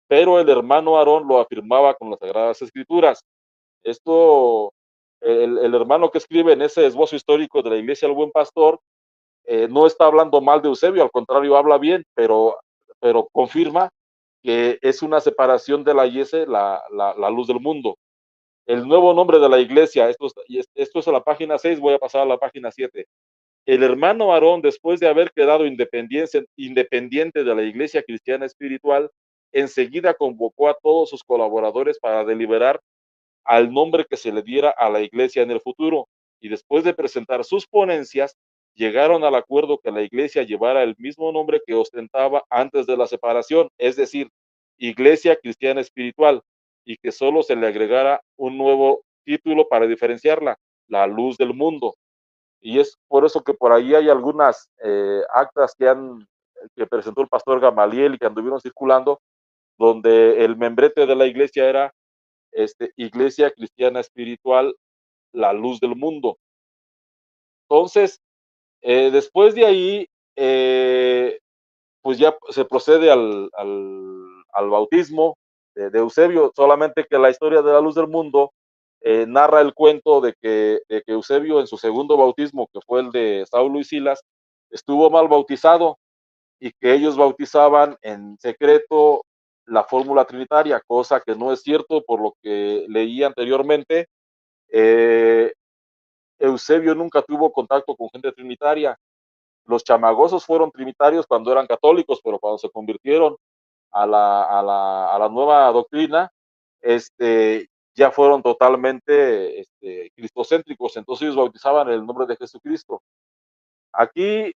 pero el hermano Aarón lo afirmaba con las Sagradas Escrituras. Esto, el hermano que escribe en ese esbozo histórico de la iglesia del Buen Pastor, no está hablando mal de Eusebio, al contrario, habla bien, pero confirma que es una separación de la IS, la luz del mundo. El nuevo nombre de la iglesia, esto es a la página 6, voy a pasar a la página 7. El hermano Aarón, después de haber quedado independiente de la iglesia cristiana espiritual, enseguida convocó a todos sus colaboradores para deliberar al nombre que se le diera a la iglesia en el futuro, y después de presentar sus ponencias, llegaron al acuerdo que la iglesia llevara el mismo nombre que ostentaba antes de la separación, es decir, Iglesia Cristiana Espiritual, y que solo se le agregara un nuevo título para diferenciarla, la luz del mundo. Y es por eso que por ahí hay algunas actas que presentó el pastor Gamaliel y que anduvieron circulando, donde el membrete de la iglesia era Iglesia Cristiana Espiritual, la luz del mundo. Entonces, después de ahí, pues ya se procede al bautismo de Eusebio, solamente que la historia de la luz del mundo narra el cuento de que Eusebio en su segundo bautismo, que fue el de Saulo y Silas, estuvo mal bautizado y que ellos bautizaban en secreto la fórmula trinitaria, cosa que no es cierto por lo que leí anteriormente. eh, Eusebio nunca tuvo contacto con gente trinitaria. Los chamagosos fueron trinitarios cuando eran católicos, pero cuando se convirtieron a la nueva doctrina, ya fueron totalmente cristocéntricos, entonces ellos bautizaban en el nombre de Jesucristo. Aquí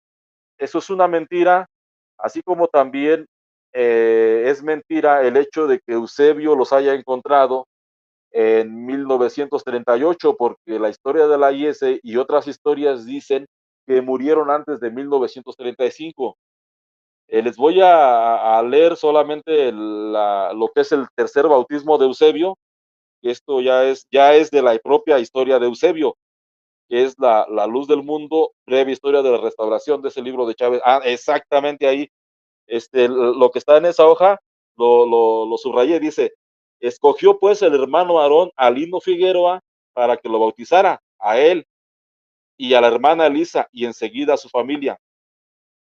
eso es una mentira, así como también es mentira el hecho de que Eusebio los haya encontrado en 1938, porque la historia de la IS y otras historias dicen que murieron antes de 1935. Les voy a leer solamente lo que es el tercer bautismo de Eusebio, que esto ya es de la propia historia de Eusebio, que es la luz del mundo, breve historia de la restauración de ese libro de Chávez. Ah, exactamente ahí, lo que está en esa hoja, lo subrayé, dice, escogió pues el hermano Aarón a Lino Figueroa para que lo bautizara, a él y a la hermana Elisa, y enseguida a su familia.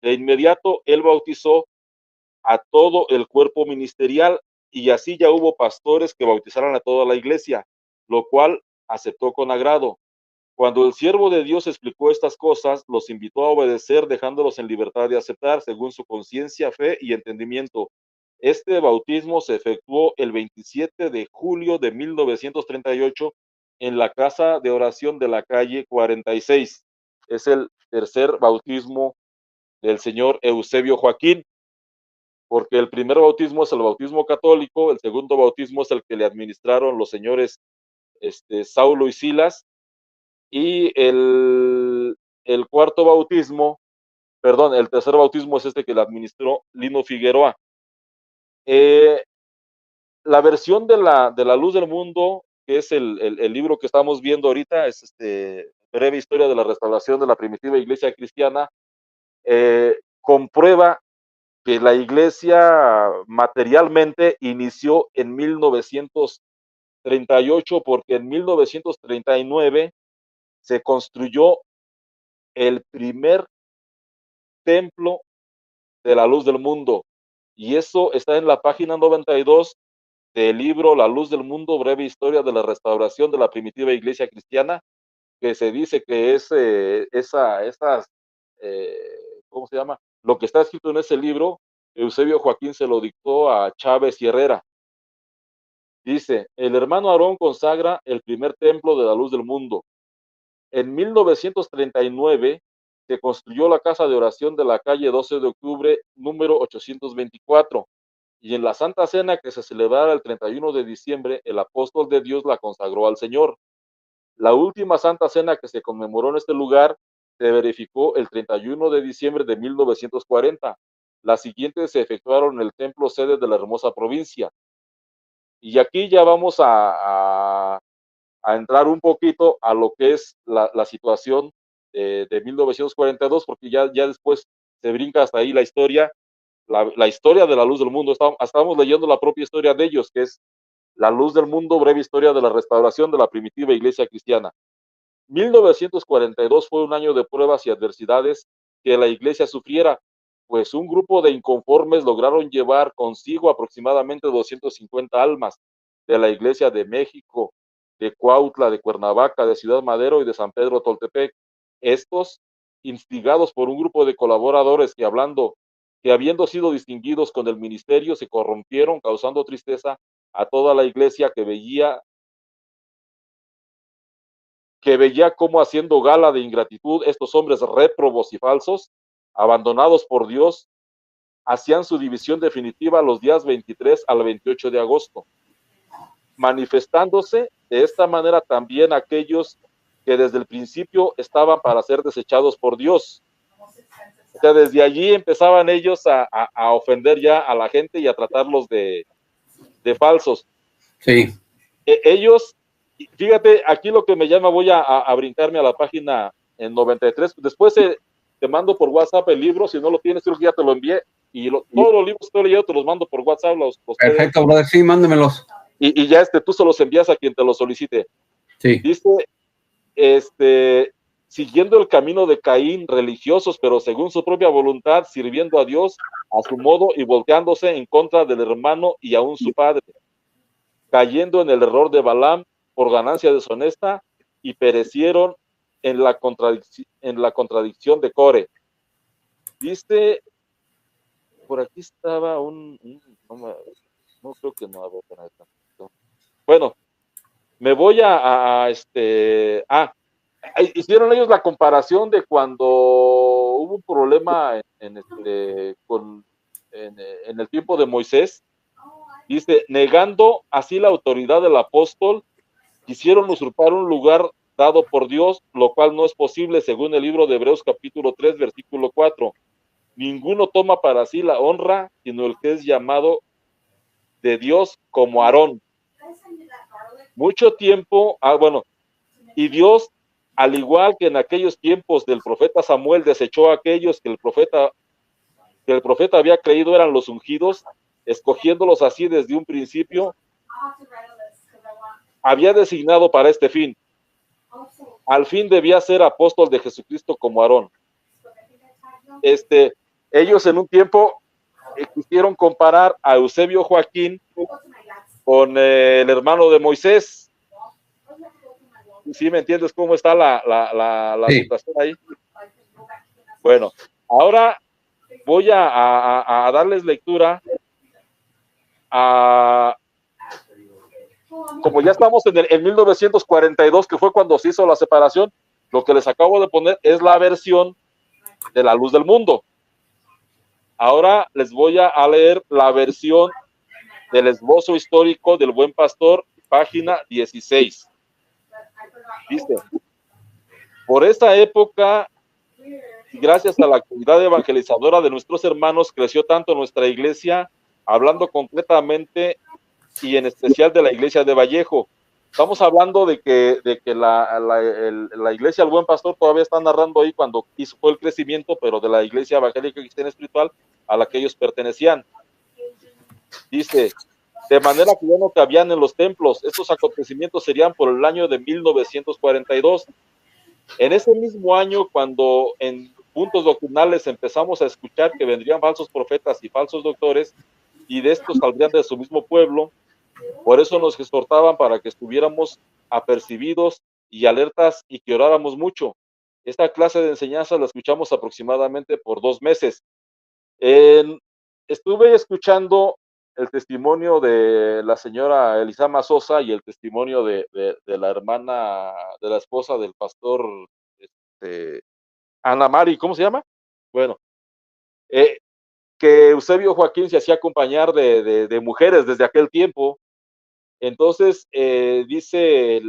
De inmediato él bautizó a todo el cuerpo ministerial, y así ya hubo pastores que bautizaran a toda la iglesia, lo cual aceptó con agrado. Cuando el siervo de Dios explicó estas cosas, los invitó a obedecer, dejándolos en libertad de aceptar según su conciencia, fe y entendimiento. Este bautismo se efectuó el 27 de julio de 1938 en la casa de oración de la calle 46. Es el tercer bautismo del señor Eusebio Joaquín, porque el primer bautismo es el bautismo católico, el segundo bautismo es el que le administraron los señores Saulo y Silas, y el cuarto bautismo, perdón, el tercer bautismo es este que le administró Lino Figueroa. La versión de la luz del mundo, que es el libro que estamos viendo ahorita, es breve historia de la restauración de la primitiva iglesia cristiana, comprueba que la iglesia materialmente inició en 1938, porque en 1939 se construyó el primer templo de la luz del mundo. Y eso está en la página 92 del libro La luz del mundo, breve historia de la restauración de la primitiva iglesia cristiana, que se dice que es ¿cómo se llama? Lo que está escrito en ese libro, Eusebio Joaquín se lo dictó a Chávez y Herrera. Dice, el hermano Aarón consagra el primer templo de la luz del mundo. En 1939 se construyó la casa de oración de la calle 12 de octubre, número 824, y en la Santa Cena que se celebrara el 31 de diciembre, el apóstol de Dios la consagró al Señor. La última Santa Cena que se conmemoró en este lugar se verificó el 31 de diciembre de 1940. Las siguientes se efectuaron en el templo sede de la hermosa provincia. Y aquí ya vamos a entrar un poquito a lo que es la situación de 1942, porque ya después se brinca hasta ahí la historia, la historia de la luz del mundo. Estamos leyendo la propia historia de ellos, que es La luz del mundo, breve historia de la restauración de la primitiva iglesia cristiana. 1942 fue un año de pruebas y adversidades que la iglesia sufriera, pues un grupo de inconformes lograron llevar consigo aproximadamente 250 almas de la iglesia de México, de Cuautla, de Cuernavaca, de Ciudad Madero y de San Pedro Toltepec. Estos, instigados por un grupo de colaboradores que habiendo sido distinguidos con el ministerio, se corrompieron, causando tristeza a toda la iglesia que veía cómo, haciendo gala de ingratitud, estos hombres réprobos y falsos, abandonados por Dios, hacían su división definitiva los días 23 al 28 de agosto, manifestándose de esta manera también aquellos que desde el principio estaban para ser desechados por Dios. O sea, desde allí empezaban ellos a ofender ya a la gente y a tratarlos de falsos. Sí. Ellos, fíjate, aquí lo que me llama, voy a brincarme a la página en 93, después te mando por WhatsApp el libro, si no lo tienes, creo que ya te lo envié, y todos los libros que estoy leyendo te los mando por WhatsApp. Perfecto, brother, sí, mándemelos. Y ya tú se los envías a quien te los solicite. Sí. Dice, siguiendo el camino de Caín, religiosos, pero según su propia voluntad, sirviendo a Dios a su modo y volteándose en contra del hermano y aún su padre, cayendo en el error de Balaam por ganancia deshonesta, y perecieron en la contradicción de Core. Dice, por aquí estaba no creo que no, a ver, bueno, me voy hicieron ellos la comparación de cuando hubo un problema en el tiempo de Moisés. Dice, negando así la autoridad del apóstol, quisieron usurpar un lugar dado por Dios, lo cual no es posible, según el libro de Hebreos capítulo 3, versículo 4. Ninguno toma para sí la honra, sino el que es llamado de Dios, como Aarón. Mucho tiempo, y Dios, al igual que en aquellos tiempos del profeta Samuel, desechó a aquellos que el profeta había creído eran los ungidos, escogiéndolos así desde un principio. Había designado para este fin. Al fin debía ser apóstol de Jesucristo como Aarón. Ellos en un tiempo quisieron comparar a Eusebio Joaquín con el hermano de Moisés. ¿Sí me entiendes cómo está la Sí. situación ahí? Bueno, ahora voy a darles lectura como ya estamos en 1942, que fue cuando se hizo la separación. Lo que les acabo de poner es la versión de La Luz del Mundo. Ahora les voy a leer la versión del esbozo histórico del Buen Pastor, página 16. Dice, por esa época, y gracias a la actividad evangelizadora de nuestros hermanos, creció tanto nuestra iglesia, hablando concretamente y en especial de la iglesia de Vallejo. Estamos hablando de que la iglesia del Buen Pastor todavía está narrando ahí cuando fue el crecimiento, pero de la iglesia evangélica cristiana espiritual a la que ellos pertenecían. Dice, de manera que ya no cabían en los templos. Estos acontecimientos serían por el año de 1942. En ese mismo año, cuando en puntos doctrinales empezamos a escuchar que vendrían falsos profetas y falsos doctores, y de estos saldrían de su mismo pueblo, por eso nos exhortaban para que estuviéramos apercibidos y alertas y que oráramos mucho. Esta clase de enseñanza la escuchamos aproximadamente por 2 meses. Estuve escuchando el testimonio de la señora Elisama Sosa y el testimonio de la hermana, de la esposa del pastor Ana Mari, ¿cómo se llama? Bueno, que Eusebio Joaquín se hacía acompañar de mujeres desde aquel tiempo. Entonces, dice,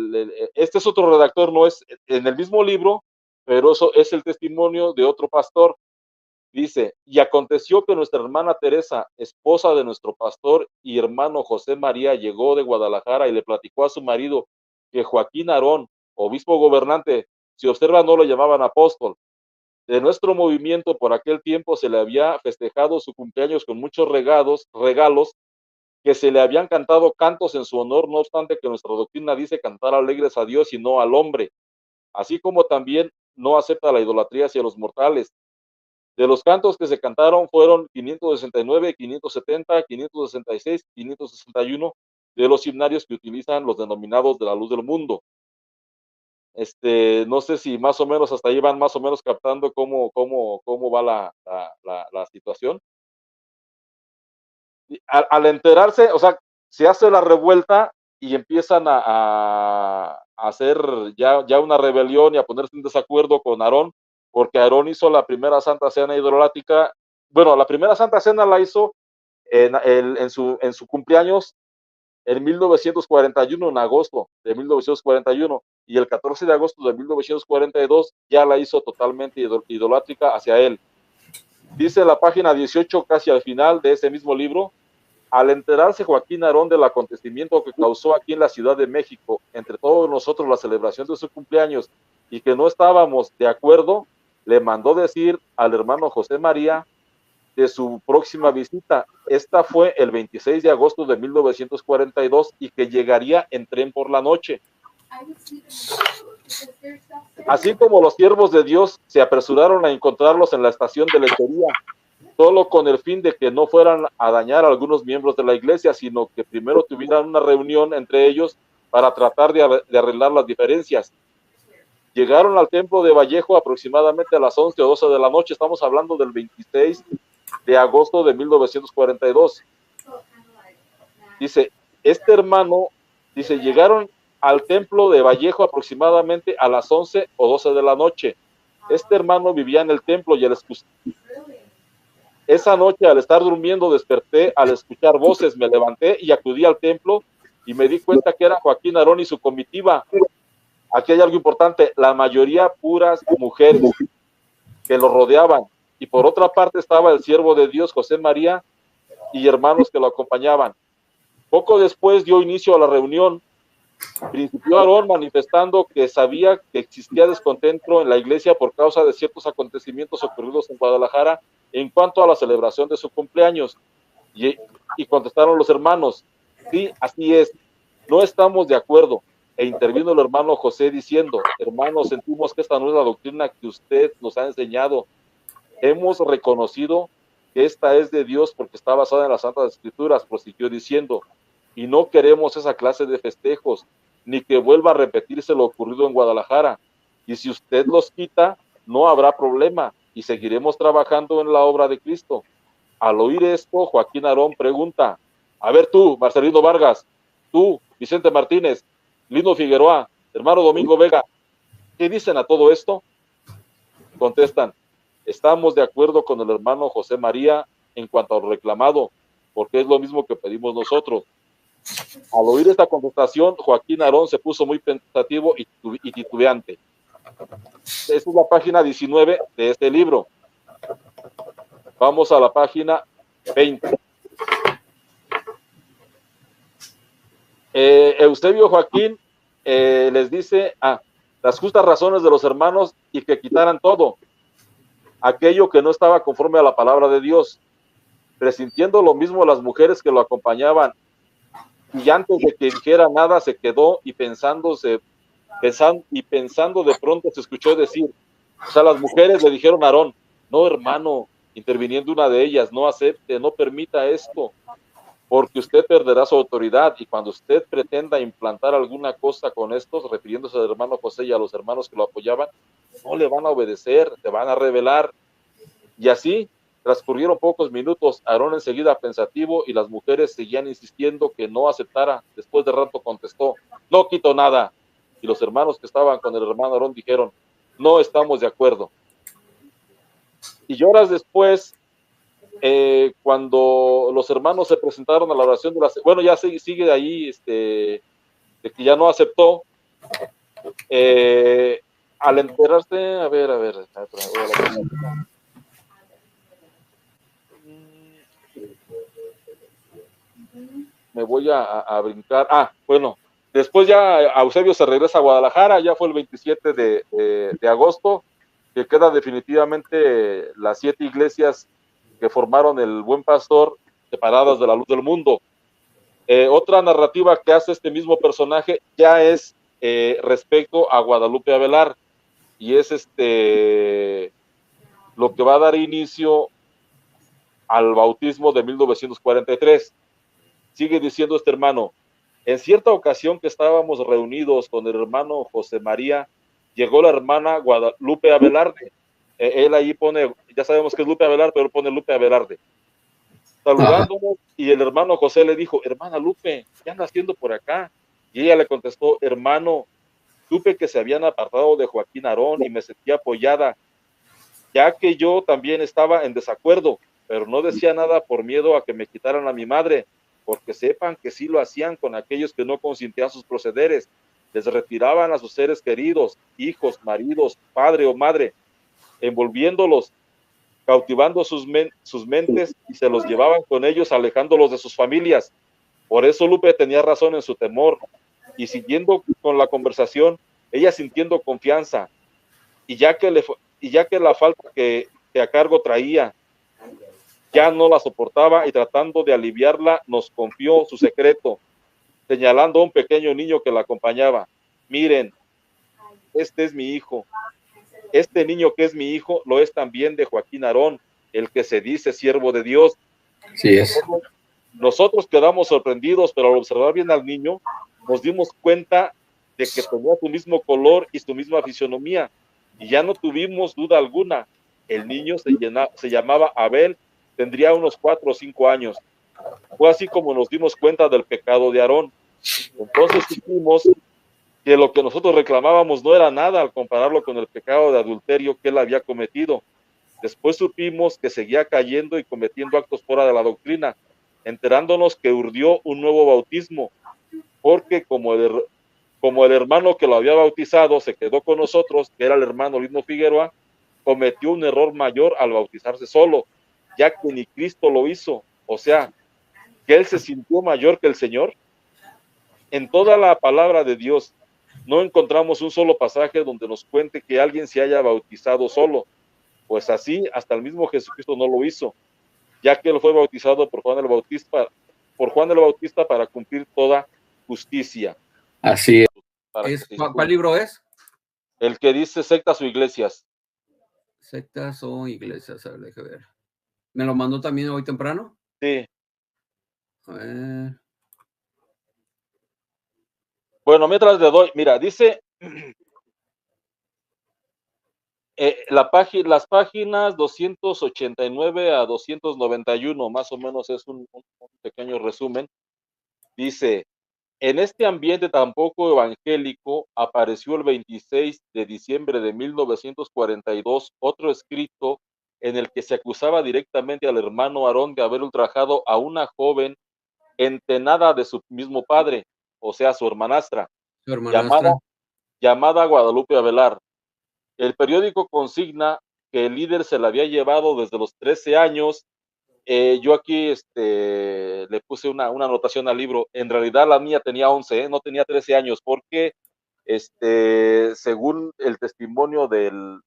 este es otro redactor, no es en el mismo libro, pero eso es el testimonio de otro pastor. Dice, y aconteció que nuestra hermana Teresa, esposa de nuestro pastor y hermano José María, llegó de Guadalajara y le platicó a su marido que Joaquín Aarón, obispo gobernante, si observa no lo llamaban apóstol, de nuestro movimiento por aquel tiempo se le había festejado su cumpleaños con muchos regalos, que se le habían cantado cantos en su honor, no obstante que nuestra doctrina dice cantar alegres a Dios y no al hombre, así como también no acepta la idolatría hacia los mortales. De los cantos que se cantaron fueron 569, 570, 566, 561 de los himnarios que utilizan los denominados de la luz del mundo. No sé si más o menos hasta ahí van más o menos captando cómo va la situación. Al enterarse, o sea, se hace la revuelta y empiezan a hacer ya una rebelión y a ponerse en desacuerdo con Aarón, porque Aarón hizo la primera Santa Cena hidrolática. Bueno, la primera Santa Cena la hizo en su cumpleaños en 1941, en agosto de 1941, y el 14 de agosto de 1942 ya la hizo totalmente idolátrica hacia él. Dice en la página 18, casi al final de ese mismo libro, al enterarse Joaquín Aarón del acontecimiento que causó aquí en la Ciudad de México, entre todos nosotros la celebración de su cumpleaños, y que no estábamos de acuerdo, le mandó decir al hermano José María de su próxima visita. Esta fue el 26 de agosto de 1942 y que llegaría en tren por la noche. Así como los siervos de Dios se apresuraron a encontrarlos en la estación de lechería, solo con el fin de que no fueran a dañar a algunos miembros de la iglesia, sino que primero tuvieran una reunión entre ellos para tratar de arreglar las diferencias. Llegaron al templo de Vallejo aproximadamente a las 11 o 12 de la noche, estamos hablando del 26 de agosto de 1942. Dice, este hermano, dice, llegaron al templo de Vallejo aproximadamente a las 11 o 12 de la noche. Este hermano vivía en el templo y esa noche al estar durmiendo desperté, al escuchar voces me levanté y acudí al templo y me di cuenta que era Joaquín Aarón y su comitiva. Aquí hay algo importante, la mayoría puras mujeres que lo rodeaban. Y por otra parte estaba el siervo de Dios, José María, y hermanos que lo acompañaban. Poco después dio inicio a la reunión. Principió Aarón manifestando que sabía que existía descontento en la iglesia por causa de ciertos acontecimientos ocurridos en Guadalajara en cuanto a la celebración de su cumpleaños. Y contestaron los hermanos, sí, así es, no estamos de acuerdo. E intervino el hermano José diciendo, hermanos, sentimos que esta no es la doctrina que usted nos ha enseñado. Hemos reconocido que esta es de Dios porque está basada en las Santas Escrituras, prosiguió diciendo, y no queremos esa clase de festejos, ni que vuelva a repetirse lo ocurrido en Guadalajara. Y si usted los quita, no habrá problema, y seguiremos trabajando en la obra de Cristo. Al oír esto, Joaquín Aarón pregunta, a ver tú, Marcelino Vargas, tú, Vicente Martínez, Lino Figueroa, hermano Domingo Vega, ¿qué dicen a todo esto? Contestan, estamos de acuerdo con el hermano José María en cuanto a lo reclamado, porque es lo mismo que pedimos nosotros. Al oír esta contestación, Joaquín Aarón se puso muy pensativo y titubeante. Esta es la página 19 de este libro. Vamos a la página 20. Eusebio Joaquín les dice las justas razones de los hermanos y que quitaran todo aquello que no estaba conforme a la palabra de Dios, presintiendo lo mismo las mujeres que lo acompañaban, y antes de que dijera nada se quedó y pensando de pronto se escuchó decir, o sea, las mujeres le dijeron a Aarón, no hermano, interviniendo una de ellas, no acepte, no permita esto, porque usted perderá su autoridad, y cuando usted pretenda implantar alguna cosa con estos, refiriéndose al hermano José y a los hermanos que lo apoyaban, no le van a obedecer, te van a rebelar. Y así Transcurrieron pocos minutos, Aarón enseguida pensativo y las mujeres seguían insistiendo que no aceptara. Después de rato contestó, no quito nada. Y los hermanos que estaban con el hermano Aarón dijeron, no estamos de acuerdo. Y horas después, cuando los hermanos se presentaron a la oración de la... Bueno, ya sigue ahí, de que ya no aceptó, al enterarse, a ver, me voy a brincar. Bueno, después ya Eusebio se regresa a Guadalajara, ya fue el 27 de agosto, que quedan definitivamente las 7 iglesias que formaron el Buen Pastor separadas de la luz del mundo. Otra narrativa que hace este mismo personaje ya es respecto a Guadalupe Avelar, y es lo que va a dar inicio al bautismo de 1943. Sigue diciendo este hermano, en cierta ocasión que estábamos reunidos con el hermano José María, llegó la hermana Guadalupe Avelarde. Él ahí pone, ya sabemos que es Lupe Avelar, pero pone Lupe Avelarde. Saludándonos, y el hermano José le dijo, hermana Lupe, ¿qué anda haciendo por acá? Y ella le contestó, hermano, supe que se habían apartado de Joaquín Aarón y me sentí apoyada, ya que yo también estaba en desacuerdo, pero no decía nada por miedo a que me quitaran a mi madre, porque sepan que sí lo hacían con aquellos que no consintían sus procederes, les retiraban a sus seres queridos, hijos, maridos, padre o madre, envolviéndolos, cautivando sus mentes y se los llevaban con ellos, alejándolos de sus familias. Por eso Lupe tenía razón en su temor, y siguiendo con la conversación, ella sintiendo confianza, y ya que la falta que a cargo traía ya no la soportaba, y tratando de aliviarla nos confió su secreto, señalando a un pequeño niño que la acompañaba. Miren, este es mi hijo. Este niño que es mi hijo lo es también de Joaquín Aarón, el que se dice siervo de Dios. Sí es. Nosotros quedamos sorprendidos, pero al observar bien al niño, nos dimos cuenta de que tenía su mismo color y su misma fisionomía, y ya no tuvimos duda alguna. El niño se llamaba Abel, tendría unos 4 o 5 años. Fue así como nos dimos cuenta del pecado de Aarón. Entonces supimos que lo que nosotros reclamábamos no era nada al compararlo con el pecado de adulterio que él había cometido. Después supimos que seguía cayendo y cometiendo actos fuera de la doctrina, enterándonos que urdió un nuevo bautismo, porque como el hermano que lo había bautizado se quedó con nosotros, que era el hermano Lino Figueroa, cometió un error mayor al bautizarse solo, ya que ni Cristo lo hizo. O sea, que él se sintió mayor que el Señor. En toda la palabra de Dios no encontramos un solo pasaje donde nos cuente que alguien se haya bautizado solo. Pues así, hasta el mismo Jesucristo no lo hizo, ya que él fue bautizado por Juan el Bautista para cumplir toda justicia. Así es. ¿Cuál libro es? El que dice sectas o iglesias. Sectas o iglesias, a ver, déjame ver. ¿Me lo mandó también hoy temprano? Sí. A ver. Bueno, mientras le doy, mira, dice las páginas 289 a 291, más o menos es un pequeño resumen. Dice, en este ambiente tan poco evangélico apareció el 26 de diciembre de 1942 otro escrito en el que se acusaba directamente al hermano Aarón de haber ultrajado a una joven entenada de su mismo padre, o sea, su hermanastra, llamada Guadalupe Avelar. El periódico consigna que el líder se la había llevado desde los 13 años. Yo aquí le puse una anotación al libro. En realidad la mía tenía 11, no tenía 13 años, porque según el testimonio del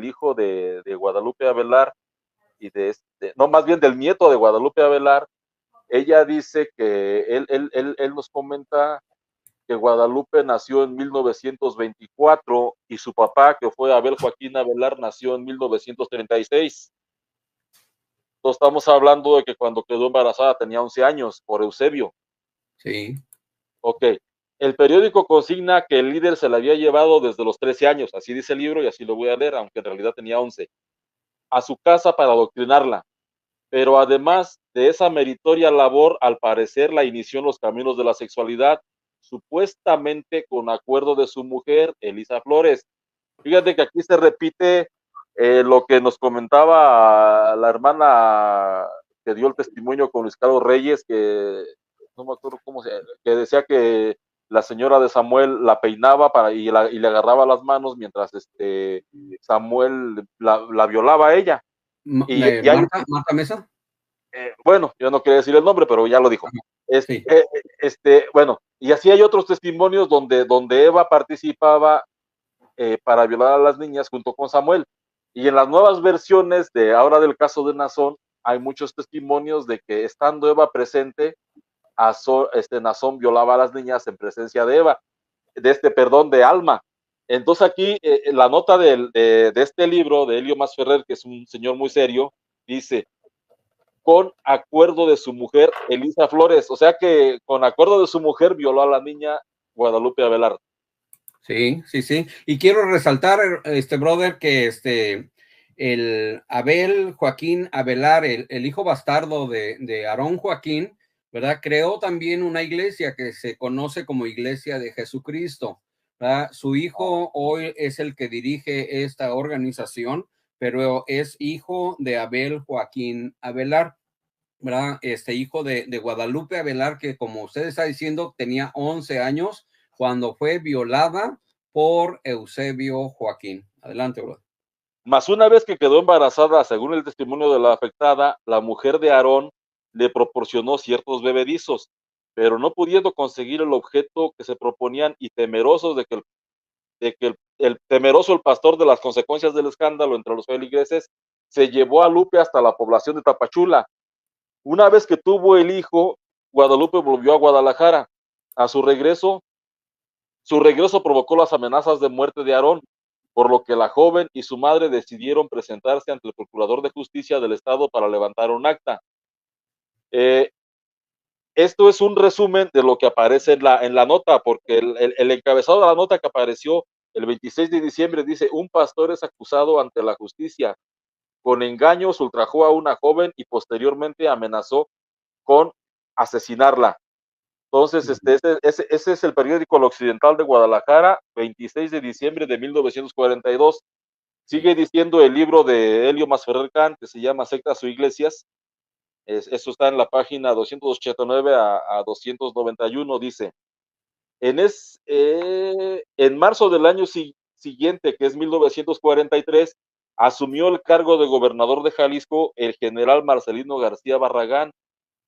hijo de Guadalupe Avelar, y no, más bien del nieto de Guadalupe Avelar, ella dice que él nos comenta que Guadalupe nació en 1924 y su papá, que fue Abel Joaquín Avelar, nació en 1936. Entonces estamos hablando de que cuando quedó embarazada tenía 11 años por Eusebio. Sí. Ok. El periódico consigna que el líder se la había llevado desde los 13 años, así dice el libro y así lo voy a leer, aunque en realidad tenía 11. a su casa para adoctrinarla. Pero además de esa meritoria labor, al parecer la inició en los caminos de la sexualidad, supuestamente con acuerdo de su mujer, Elisa Flores. Fíjate que aquí se repite lo que nos comentaba la hermana que dio el testimonio con Luis Carlos Reyes, que no me acuerdo que decía que la señora de Samuel la peinaba y le agarraba las manos mientras Samuel la violaba a ella. Y hay, Marta Mesa. bueno, yo no quería decir el nombre, pero ya lo dijo. Sí. Bueno, y así hay otros testimonios donde Eva participaba para violar a las niñas junto con Samuel. Y en las nuevas versiones de ahora del caso de Nazón, hay muchos testimonios de que estando Eva presente, Nazón violaba a las niñas en presencia de Eva, de Alma. Entonces aquí la nota de este libro de Helio Masferrer, que es un señor muy serio, dice, con acuerdo de su mujer, Elisa Flores, o sea que con acuerdo de su mujer violó a la niña Guadalupe Avelar. Sí, sí, sí. Y quiero resaltar, brother, que el Abel Joaquín Avelar, el hijo bastardo de Aarón Joaquín, ¿verdad? Creó también una iglesia que se conoce como Iglesia de Jesucristo, ¿verdad? Su hijo hoy es el que dirige esta organización, pero es hijo de Abel Joaquín Avelar, ¿verdad? Hijo de Guadalupe Avelar, que como usted está diciendo, tenía 11 años cuando fue violada por Eusebio Joaquín. Adelante, bro. Mas una vez que quedó embarazada, según el testimonio de la afectada, la mujer de Aarón le proporcionó ciertos bebedizos, pero no pudiendo conseguir el objeto que se proponían y temerosos de que el pastor de las consecuencias del escándalo entre los feligreses, se llevó a Lupe hasta la población de Tapachula. Una vez que tuvo el hijo, Guadalupe volvió a Guadalajara. A su regreso provocó las amenazas de muerte de Aarón, por lo que la joven y su madre decidieron presentarse ante el Procurador de Justicia del Estado para levantar un acta. Esto es un resumen de lo que aparece en la nota, porque el encabezado de la nota que apareció el 26 de diciembre dice, un pastor es acusado ante la justicia. Con engaños ultrajó a una joven y posteriormente amenazó con asesinarla. Entonces, ese es el periódico El Occidental de Guadalajara, 26 de diciembre de 1942. Sigue diciendo el libro de Helio Masferrer Can, que se llama Sectas o Iglesias. Eso está en la página 289 a 291, dice. En marzo del año siguiente, que es 1943, asumió el cargo de gobernador de Jalisco el general Marcelino García Barragán,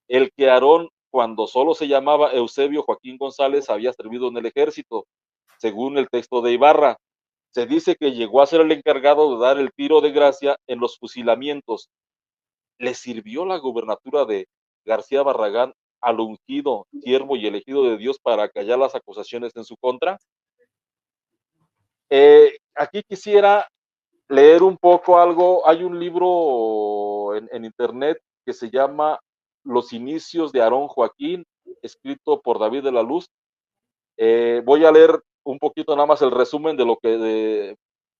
el que Aarón, cuando solo se llamaba Eusebio Joaquín González, había servido en el ejército, según el texto de Ibarra. Se dice que llegó a ser el encargado de dar el tiro de gracia en los fusilamientos. ¿Le sirvió la gubernatura de García Barragán al ungido, siervo y elegido de Dios para callar las acusaciones en su contra? Aquí quisiera leer un poco algo. Hay un libro en internet que se llama Los inicios de Aarón Joaquín, escrito por David de la Luz. Voy a leer un poquito nada más el resumen de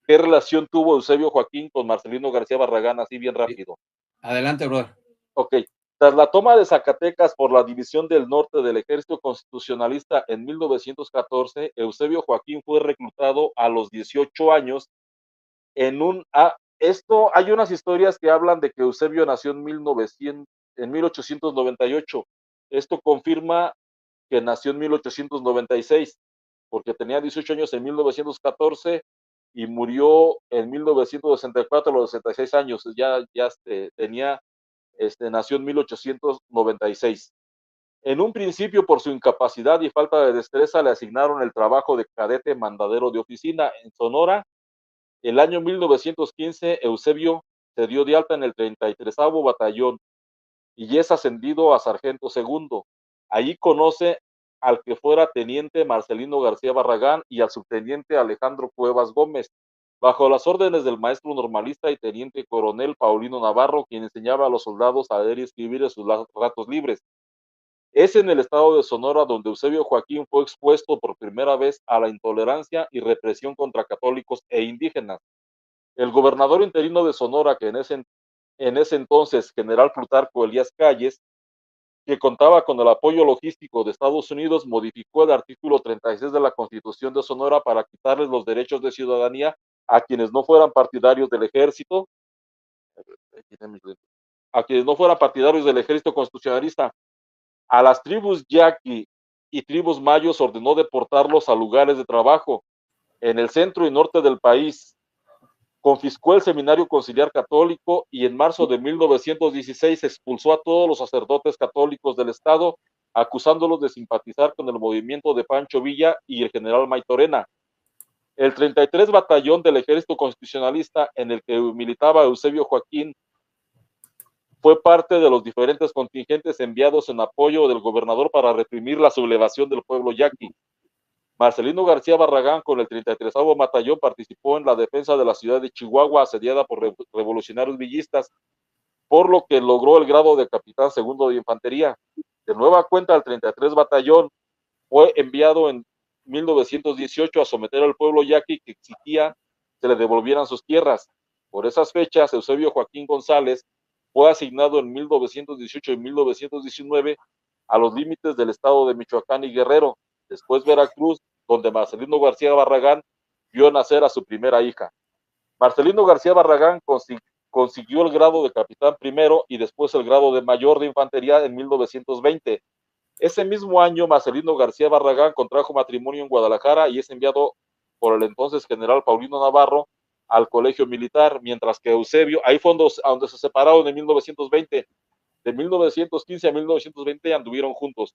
qué relación tuvo Eusebio Joaquín con Marcelino García Barragán, así bien rápido. Adelante, brother. Ok. Tras la toma de Zacatecas por la División del Norte del Ejército Constitucionalista en 1914, Eusebio Joaquín fue reclutado a los 18 años hay unas historias que hablan de que Eusebio nació en 1898. Esto confirma que nació en 1896, porque tenía 18 años en 1914 y murió en 1964 a los 66 años. Nació en 1896. En un principio, por su incapacidad y falta de destreza, le asignaron el trabajo de cadete mandadero de oficina en Sonora. El año 1915, Eusebio se dio de alta en el 33º Batallón y es ascendido a sargento segundo. Allí conoce al que fuera teniente Marcelino García Barragán y al subteniente Alejandro Cuevas Gómez, bajo las órdenes del maestro normalista y teniente coronel Paulino Navarro, quien enseñaba a los soldados a leer y escribir en sus ratos libres. Es en el estado de Sonora donde Eusebio Joaquín fue expuesto por primera vez a la intolerancia y represión contra católicos e indígenas. El gobernador interino de Sonora, que en ese entonces, general Plutarco Elías Calles, que contaba con el apoyo logístico de Estados Unidos, modificó el artículo 36 de la Constitución de Sonora para quitarles los derechos de ciudadanía a quienes no fueran partidarios del ejército, constitucionalista. A las tribus yaqui y tribus mayos ordenó deportarlos a lugares de trabajo en el centro y norte del país. Confiscó el Seminario Conciliar Católico y en marzo de 1916 expulsó a todos los sacerdotes católicos del estado, acusándolos de simpatizar con el movimiento de Pancho Villa y el general Maytorena. El 33 Batallón del Ejército Constitucionalista, en el que militaba Eusebio Joaquín, fue parte de los diferentes contingentes enviados en apoyo del gobernador para reprimir la sublevación del pueblo yaqui. Marcelino García Barragán, con el 33º Batallón, participó en la defensa de la ciudad de Chihuahua, asediada por revolucionarios villistas, por lo que logró el grado de capitán segundo de infantería. De nueva cuenta, el 33 Batallón fue enviado en 1918 a someter al pueblo yaqui, que exigía se le devolvieran sus tierras. Por esas fechas, Eusebio Joaquín González fue asignado en 1918 y 1919 a los límites del estado de Michoacán y Guerrero, después Veracruz, donde Marcelino García Barragán vio nacer a su primera hija. Marcelino García Barragán consiguió el grado de capitán primero y después el grado de mayor de infantería en 1920. Ese mismo año, Marcelino García Barragán contrajo matrimonio en Guadalajara y es enviado por el entonces general Paulino Navarro al colegio militar, mientras que Eusebio, ahí fue donde se separaron en 1920, de 1915 a 1920 anduvieron juntos,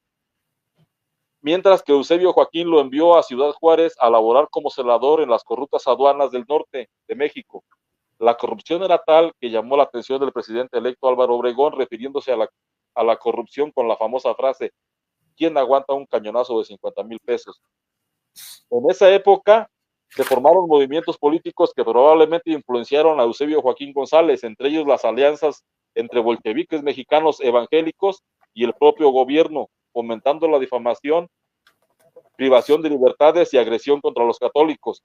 mientras que Eusebio Joaquín lo envió a Ciudad Juárez a laborar como celador en las corruptas aduanas del norte de México. La corrupción era tal que llamó la atención del presidente electo Álvaro Obregón, refiriéndose a la corrupción con la famosa frase: ¿quién aguanta un cañonazo de 50,000 pesos? En esa época se formaron movimientos políticos que probablemente influenciaron a Eusebio Joaquín González, entre ellos las alianzas entre bolcheviques mexicanos evangélicos y el propio gobierno, fomentando la difamación, privación de libertades y agresión contra los católicos.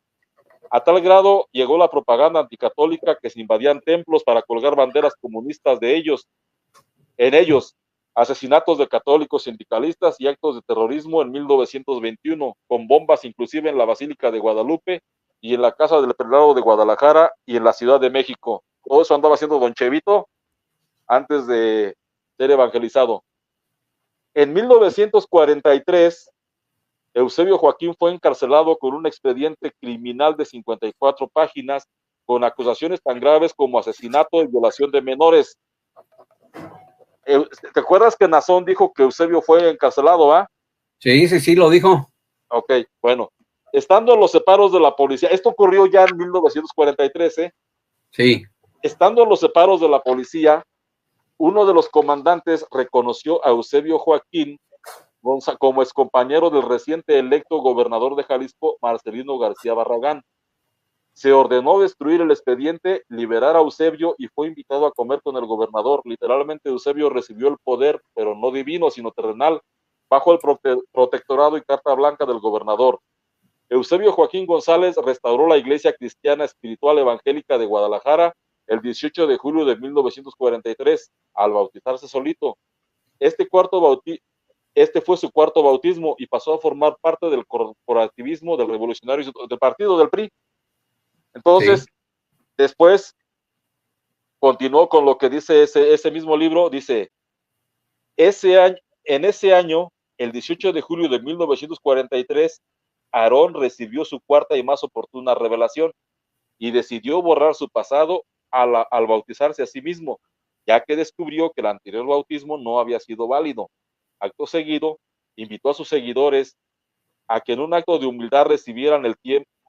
A tal grado llegó la propaganda anticatólica que se invadían templos para colgar banderas comunistas en ellos, asesinatos de católicos sindicalistas y actos de terrorismo en 1921, con bombas inclusive en la Basílica de Guadalupe y en la Casa del Prelado de Guadalajara y en la Ciudad de México. Todo eso andaba haciendo don Chevito antes de ser evangelizado. En 1943, Eusebio Joaquín fue encarcelado con un expediente criminal de 54 páginas con acusaciones tan graves como asesinato y violación de menores. ¿Te acuerdas que Nazón dijo que Eusebio fue encarcelado, ah? Sí, lo dijo. Ok, bueno. Estando en los separos de la policía, esto ocurrió ya en 1943, ¿eh? Sí. Estando en los separos de la policía, uno de los comandantes reconoció a Eusebio Joaquín como excompañero del reciente electo gobernador de Jalisco, Marcelino García Barragán. Se ordenó destruir el expediente, liberar a Eusebio y fue invitado a comer con el gobernador. Literalmente Eusebio recibió el poder, pero no divino, sino terrenal, bajo el protectorado y carta blanca del gobernador. Eusebio Joaquín González restauró la Iglesia Cristiana Espiritual Evangélica de Guadalajara el 18 de julio de 1943, al bautizarse solito. Este fue su cuarto bautismo y pasó a formar parte del corporativismo del revolucionario del partido del PRI. Entonces, sí. Después continuó con lo que dice ese mismo libro, dice, en ese año, el 18 de julio de 1943, Aarón recibió su cuarta y más oportuna revelación y decidió borrar su pasado al bautizarse a sí mismo, ya que descubrió que el anterior bautismo no había sido válido. Acto seguido, invitó a sus seguidores a que en un acto de humildad recibieran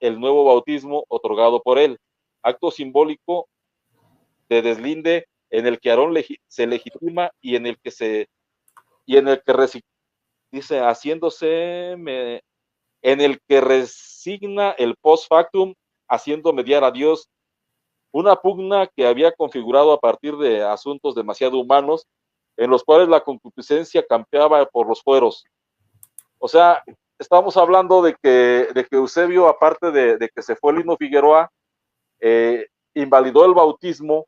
el nuevo bautismo otorgado por él, acto simbólico de deslinde en el que Aarón se legitima y en el que dice, en el que resigna el post factum, haciendo mediar a Dios, una pugna que había configurado a partir de asuntos demasiado humanos, en los cuales la concupiscencia campeaba por los fueros. O sea, estamos hablando de que Eusebio, aparte de que se fue Lino Figueroa, invalidó el bautismo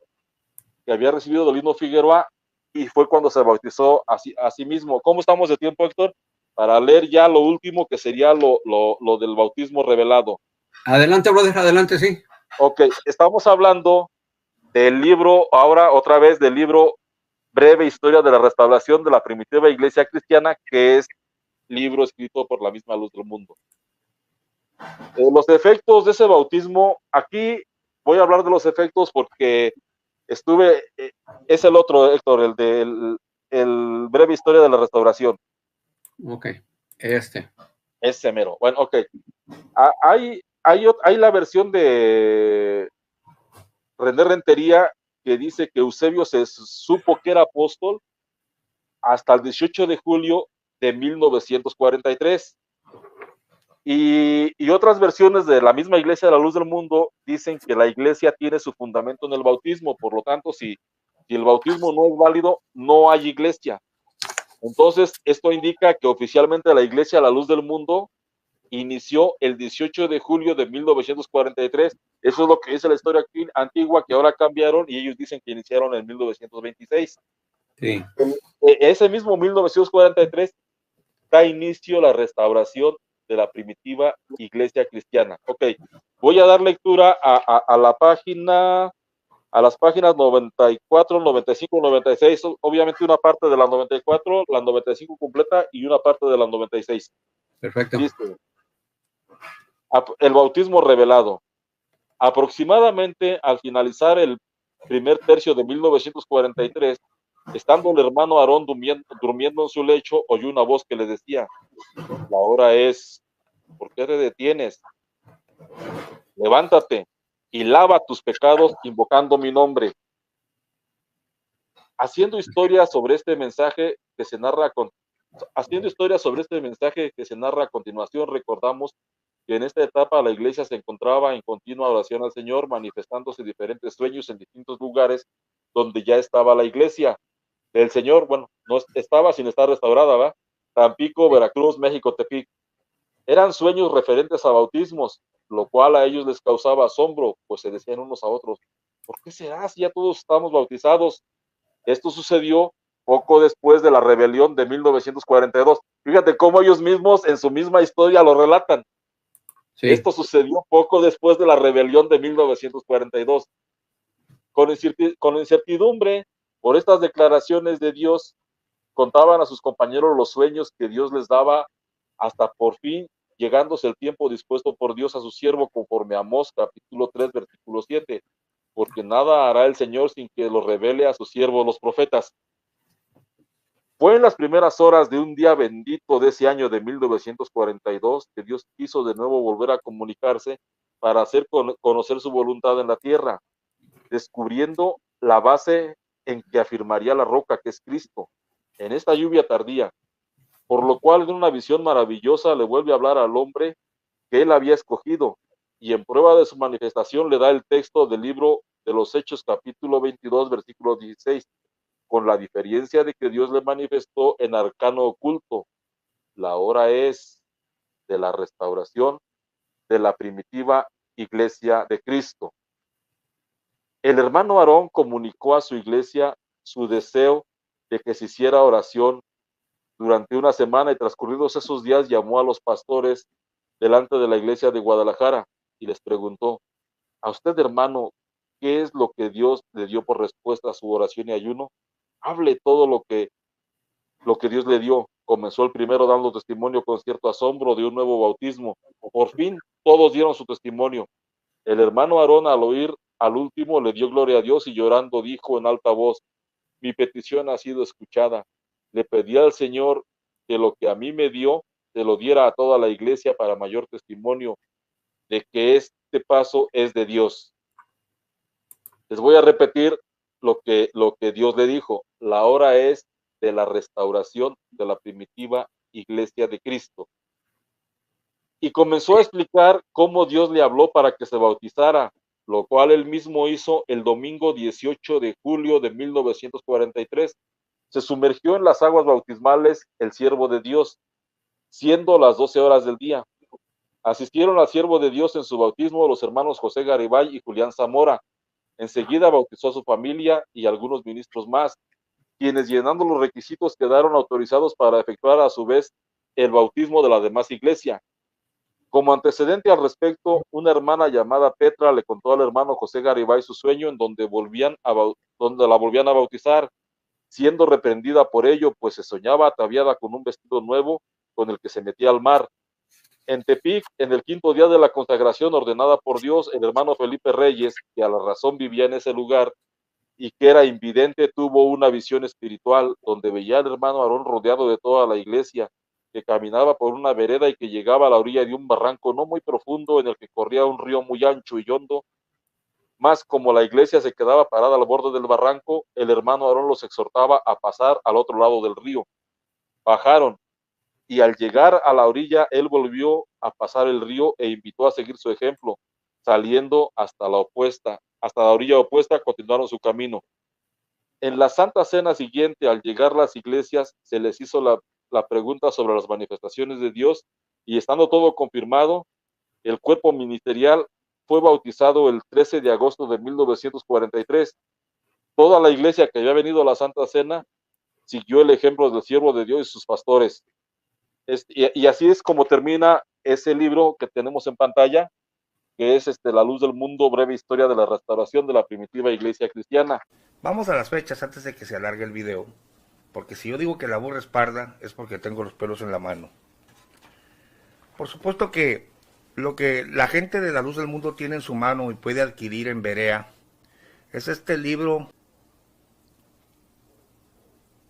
que había recibido Dolino Figueroa y fue cuando se bautizó a sí mismo. ¿Cómo estamos de tiempo, Héctor? Para leer ya lo último, que sería lo del bautismo revelado. Adelante, brother, adelante, sí. Ok, estamos hablando del libro, ahora otra vez del libro Breve Historia de la Restauración de la Primitiva Iglesia Cristiana, que es libro escrito por la misma Luz del Mundo. Los efectos de ese bautismo, aquí voy a hablar de los efectos porque es el otro, Héctor, el de el Breve Historia de la Restauración. Ok, Ese mero. Bueno, ok. Hay la versión de René Rentería que dice que Eusebio se supo que era apóstol hasta el 18 de julio de 1943. Y otras versiones de la misma Iglesia de la Luz del Mundo dicen que la Iglesia tiene su fundamento en el bautismo, por lo tanto, si el bautismo no es válido, no hay Iglesia. Entonces, esto indica que oficialmente la Iglesia de la Luz del Mundo inició el 18 de julio de 1943. Eso es lo que dice la historia antigua, que ahora cambiaron y ellos dicen que iniciaron en 1926. Sí. Ese mismo 1943 da inicio a la restauración de la primitiva iglesia cristiana. Ok, voy a dar lectura a la página, a las páginas 94, 95, 96, obviamente una parte de la 94, la 95 completa y una parte de la 96. Perfecto. Dice, el bautismo revelado. Aproximadamente al finalizar el primer tercio de 1943, estando el hermano Aarón durmiendo en su lecho, oyó una voz que le decía, la hora es, ¿por qué te detienes? Levántate y lava tus pecados invocando mi nombre. Haciendo historia sobre este mensaje que se narra a continuación, recordamos que en esta etapa la iglesia se encontraba en continua oración al Señor, manifestándose diferentes sueños en distintos lugares donde ya estaba la iglesia del Señor. Bueno, no estaba sin estar restaurada, ¿va? Tampico, Veracruz, México, Tepic. Eran sueños referentes a bautismos, lo cual a ellos les causaba asombro, pues se decían unos a otros, ¿por qué será si ya todos estamos bautizados? Esto sucedió poco después de la rebelión de 1942. Fíjate cómo ellos mismos en su misma historia lo relatan. Sí. Esto sucedió poco después de la rebelión de 1942. Con incertidumbre por estas declaraciones de Dios, contaban a sus compañeros los sueños que Dios les daba hasta por fin llegándose el tiempo dispuesto por Dios a su siervo conforme a Amós capítulo 3 versículo 7, porque nada hará el Señor sin que lo revele a sus siervos los profetas. Fue en las primeras horas de un día bendito de ese año de 1942 que Dios quiso de nuevo volver a comunicarse para hacer conocer su voluntad en la tierra, descubriendo la base en que afirmaría la roca que es Cristo, en esta lluvia tardía, por lo cual en una visión maravillosa le vuelve a hablar al hombre que él había escogido, y en prueba de su manifestación le da el texto del libro de los Hechos capítulo 22 versículo 16, con la diferencia de que Dios le manifestó en arcano oculto. La hora es de la restauración de la primitiva iglesia de Cristo. El hermano Aarón comunicó a su iglesia su deseo de que se hiciera oración durante una semana y transcurridos esos días llamó a los pastores delante de la iglesia de Guadalajara y les preguntó, a usted hermano, ¿qué es lo que Dios le dio por respuesta a su oración y ayuno? Hable todo lo que Dios le dio. Comenzó el primero dando testimonio con cierto asombro de un nuevo bautismo. Por fin todos dieron su testimonio. El hermano Aarón al oír al último le dio gloria a Dios y llorando dijo en alta voz, mi petición ha sido escuchada. Le pedí al Señor que lo que a mí me dio, se lo diera a toda la iglesia para mayor testimonio de que este paso es de Dios. Les voy a repetir lo que Dios le dijo. La hora es de la restauración de la primitiva iglesia de Cristo. Y comenzó a explicar cómo Dios le habló para que se bautizara, lo cual él mismo hizo el domingo 18 de julio de 1943. Se sumergió en las aguas bautismales el siervo de Dios, siendo las 12 horas del día. Asistieron al siervo de Dios en su bautismo los hermanos José Garibay y Julián Zamora, Enseguida bautizó a su familia y algunos ministros más, quienes llenando los requisitos quedaron autorizados para efectuar a su vez el bautismo de la demás iglesia. Como antecedente al respecto, una hermana llamada Petra le contó al hermano José Garibay su sueño en donde donde la volvían a bautizar, siendo reprendida por ello, pues se soñaba ataviada con un vestido nuevo con el que se metía al mar. En Tepic, en el 5º día de la consagración ordenada por Dios, el hermano Felipe Reyes, que a la razón vivía en ese lugar y que era invidente, tuvo una visión espiritual donde veía al hermano Aarón rodeado de toda la iglesia, que caminaba por una vereda y que llegaba a la orilla de un barranco no muy profundo en el que corría un río muy ancho y hondo. Más como la iglesia se quedaba parada al borde del barranco, el hermano Aarón los exhortaba a pasar al otro lado del río. Bajaron, y al llegar a la orilla, él volvió a pasar el río e invitó a seguir su ejemplo, saliendo hasta la orilla opuesta, continuaron su camino. En la Santa Cena siguiente, al llegar las iglesias, se les hizo la pregunta sobre las manifestaciones de Dios, y estando todo confirmado, el cuerpo ministerial fue bautizado el 13 de agosto de 1943. Toda la iglesia que había venido a la Santa Cena siguió el ejemplo del siervo de Dios y sus pastores. Y así es como termina ese libro que tenemos en pantalla, que es La Luz del Mundo, breve historia de la restauración de la primitiva iglesia cristiana. Vamos a las fechas antes de que se alargue el video, porque si yo digo que la burra es parda, es porque tengo los pelos en la mano. Por supuesto que lo que la gente de La Luz del Mundo tiene en su mano y puede adquirir en Berea es este libro.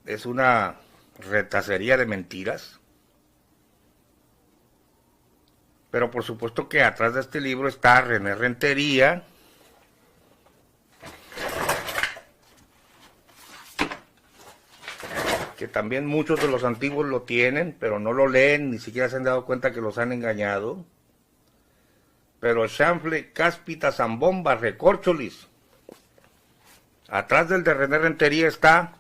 Es una retacería de mentiras. Pero por supuesto que atrás de este libro está René Rentería, que también muchos de los antiguos lo tienen, pero no lo leen, ni siquiera se han dado cuenta que los han engañado. Pero Chanfle, Cáspita, Zambomba, Recorcholis. Atrás del de René Rentería está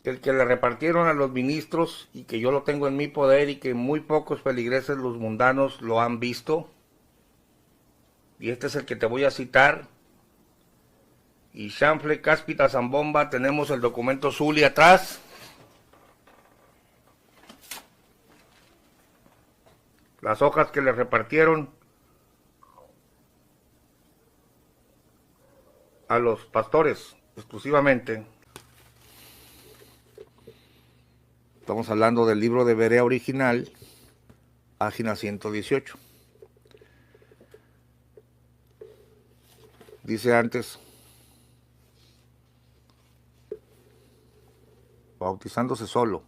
el que le repartieron a los ministros y que yo lo tengo en mi poder y que muy pocos feligreses los mundanos lo han visto. Y este es el que te voy a citar. Y Chanfle, Cáspita, Zambomba, tenemos el documento Zuli atrás. Las hojas que le repartieron a los pastores exclusivamente. Estamos hablando del libro de Berea original, página 118. Dice antes, bautizándose solo.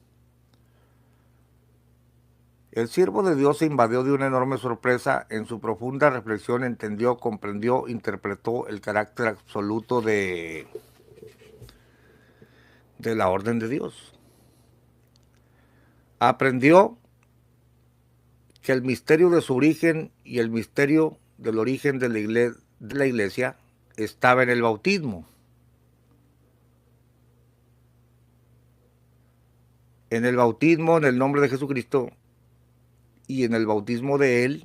El siervo de Dios se invadió de una enorme sorpresa. En su profunda reflexión entendió, comprendió, interpretó el carácter absoluto de la orden de Dios. Aprendió que el misterio de su origen y el misterio del origen de la iglesia estaba en el bautismo. En el bautismo, en el nombre de Jesucristo, y en el bautismo de Él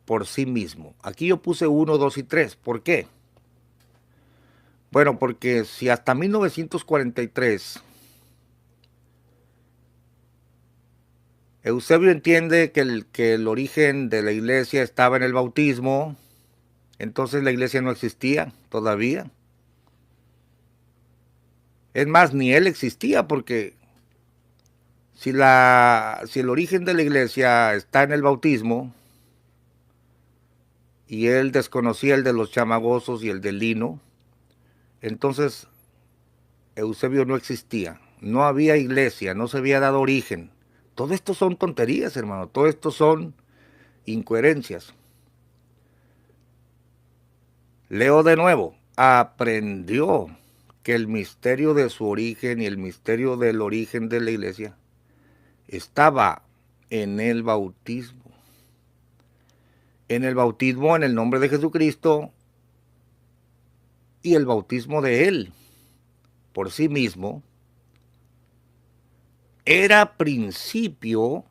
por sí mismo. Aquí yo puse 1, 2 y 3. ¿Por qué? Bueno, porque si hasta 1943 Eusebio entiende que el origen de la iglesia estaba en el bautismo, entonces la iglesia no existía todavía. Es más, ni él existía, porque si el origen de la iglesia está en el bautismo y él desconocía el de los chamagosos y el del lino, entonces Eusebio no existía, no había iglesia, no se había dado origen. Todo esto son tonterías, hermano, todo esto son incoherencias. Leo de nuevo, aprendió que el misterio de su origen y el misterio del origen de la iglesia estaba en el bautismo. En el bautismo en el nombre de Jesucristo y el bautismo de Él por sí mismo era principio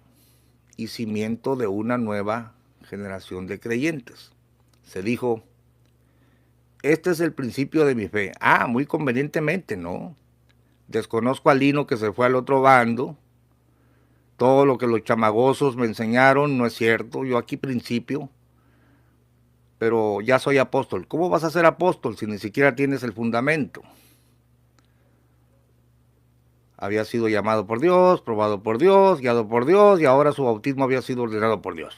y cimiento de una nueva generación de creyentes. Se dijo, este es el principio de mi fe. Ah, muy convenientemente, ¿no? Desconozco a Lino que se fue al otro bando. Todo lo que los chamagosos me enseñaron no es cierto. Yo aquí principio, pero ya soy apóstol. ¿Cómo vas a ser apóstol si ni siquiera tienes el fundamento? Había sido llamado por Dios, probado por Dios, guiado por Dios, y ahora su bautismo había sido ordenado por Dios.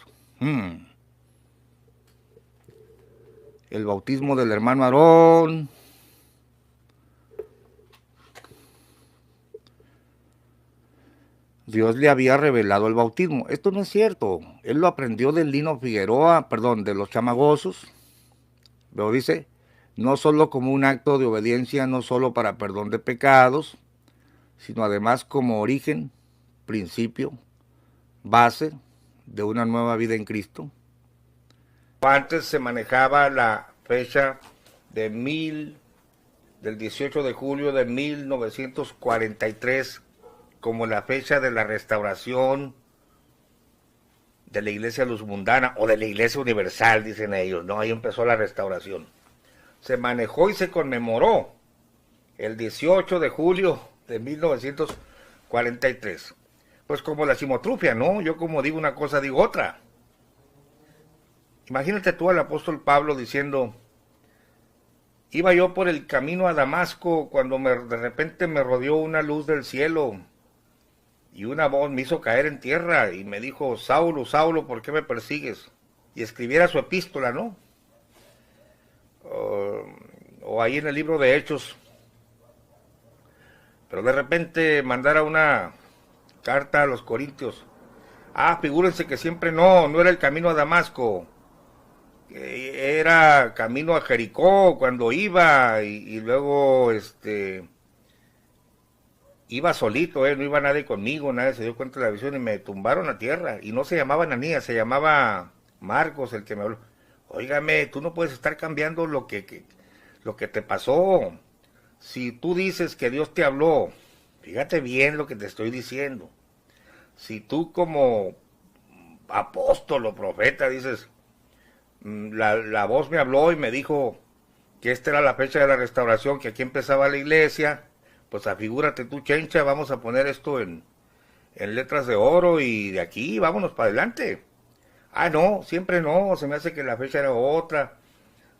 El bautismo del hermano Aarón. Dios le había revelado el bautismo. Esto no es cierto. Él lo aprendió de Lino Figueroa, perdón, de los chamagosos. Pero dice, no solo como un acto de obediencia, no solo para perdón de pecados, sino además como origen, principio, base de una nueva vida en Cristo. Antes se manejaba la fecha del 18 de julio de 1943 como la fecha de la restauración de la Iglesia Luz Mundana o de la Iglesia Universal, dicen ellos, ¿no? Ahí empezó la restauración. Se manejó y se conmemoró el 18 de julio de 1943. Pues como la chimotrufia, ¿no? Yo como digo una cosa, digo otra. Imagínate tú al apóstol Pablo diciendo, iba yo por el camino a Damasco cuando de repente me rodeó una luz del cielo y una voz me hizo caer en tierra y me dijo, Saulo, Saulo, ¿por qué me persigues? Y escribiera su epístola, ¿no? O ahí en el libro de Hechos. Pero de repente mandara una carta a los Corintios. Ah, figúrense que siempre no era el camino a Damasco. Era camino a Jericó cuando iba y luego iba solito, no iba nadie conmigo, nadie se dio cuenta de la visión y me tumbaron a tierra. Y no se llamaba Ananías, se llamaba Marcos el que me habló. Óigame, tú no puedes estar cambiando lo que te pasó. Si tú dices que Dios te habló, fíjate bien lo que te estoy diciendo. Si tú como apóstol o profeta dices, la voz me habló y me dijo que esta era la fecha de la restauración, que aquí empezaba la iglesia, pues afigúrate tú, chencha, vamos a poner esto en letras de oro y de aquí vámonos para adelante. Ah, no, siempre no, se me hace que la fecha era otra.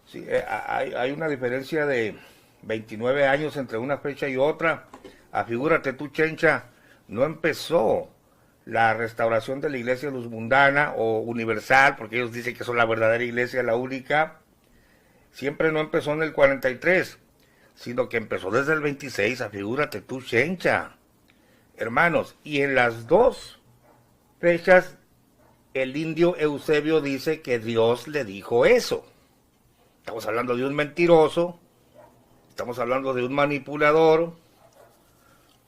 Sí, hay una diferencia de 29 años entre una fecha y otra. Afigúrate tú, chencha, no empezó la restauración de la iglesia Luz Mundana o Universal, porque ellos dicen que son la verdadera iglesia, la única. Siempre no empezó en el 43, sino que empezó desde el 26, afigúrate tú, chencha. Hermanos, y en las dos fechas el indio Eusebio dice que Dios le dijo eso. Estamos hablando de un mentiroso, estamos hablando de un manipulador,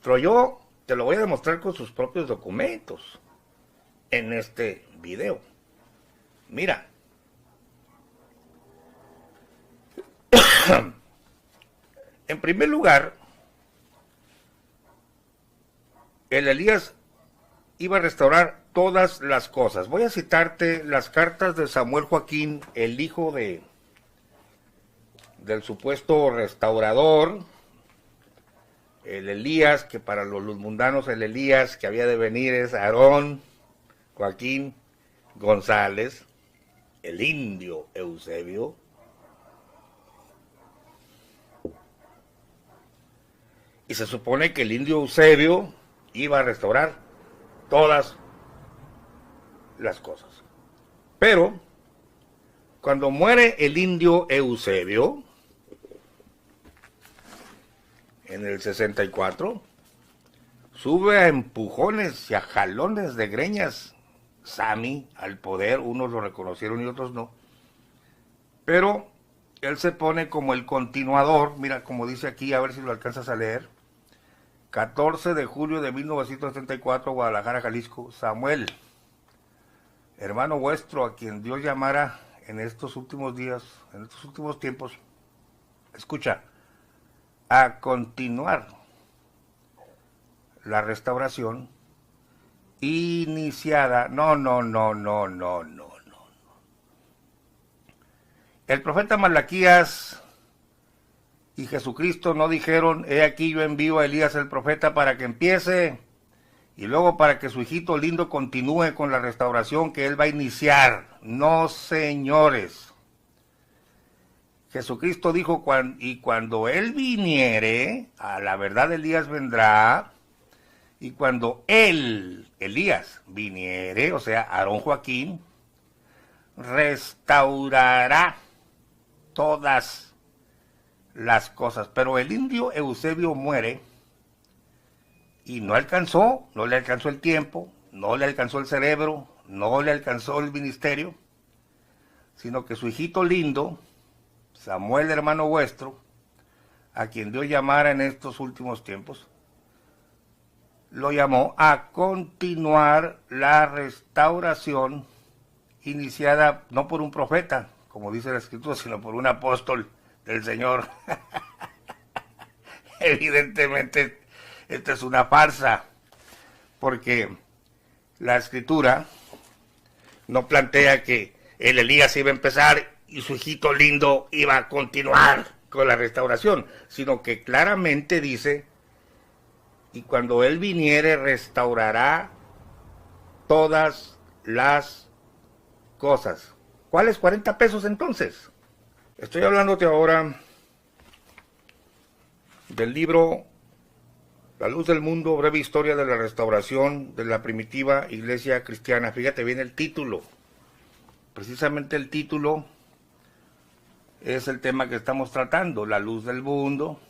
pero yo te lo voy a demostrar con sus propios documentos en este video. Mira. En primer lugar, el Elías iba a restaurar todas las cosas. Voy a citarte las cartas de Samuel Joaquín, el hijo del supuesto restaurador, el Elías, que para los luzmundanos el Elías que había de venir es Aarón Joaquín González, el indio Eusebio. Y se supone que el indio Eusebio iba a restaurar todas las cosas. Pero, cuando muere el indio Eusebio, en el 64, sube a empujones y a jalones de greñas Sami al poder, unos lo reconocieron y otros no. Pero él se pone como el continuador, mira como dice aquí, a ver si lo alcanzas a leer. 14 de julio de 1974, Guadalajara, Jalisco. Samuel, hermano vuestro, a quien Dios llamara en estos últimos días, en estos últimos tiempos, escucha, a continuar la restauración iniciada. No. El profeta Malaquías y Jesucristo no dijeron, he aquí yo envío a Elías el profeta para que empiece y luego para que su hijito lindo continúe con la restauración que él va a iniciar. No, señores. Jesucristo dijo, y cuando él viniere, a la verdad Elías vendrá, y cuando él, Elías, viniere, o sea, Aarón Joaquín, restaurará todas las cosas. Pero el indio Eusebio muere y no le alcanzó el tiempo, no le alcanzó el cerebro, no le alcanzó el ministerio, sino que su hijito lindo, Samuel, hermano vuestro, a quien Dios llamara en estos últimos tiempos, lo llamó a continuar la restauración iniciada no por un profeta, como dice la Escritura, sino por un apóstol del Señor. Evidentemente, esta es una farsa, porque la Escritura no plantea que el Elías iba a empezar y su hijito lindo iba a continuar con la restauración, sino que claramente dice, y cuando él viniere restaurará todas las cosas. ¿Cuáles 40 pesos entonces? Estoy hablándote ahora del libro La Luz del Mundo, breve historia de la restauración de la primitiva iglesia cristiana. Fíjate bien el título. Precisamente el título es el tema que estamos tratando, la luz del mundo.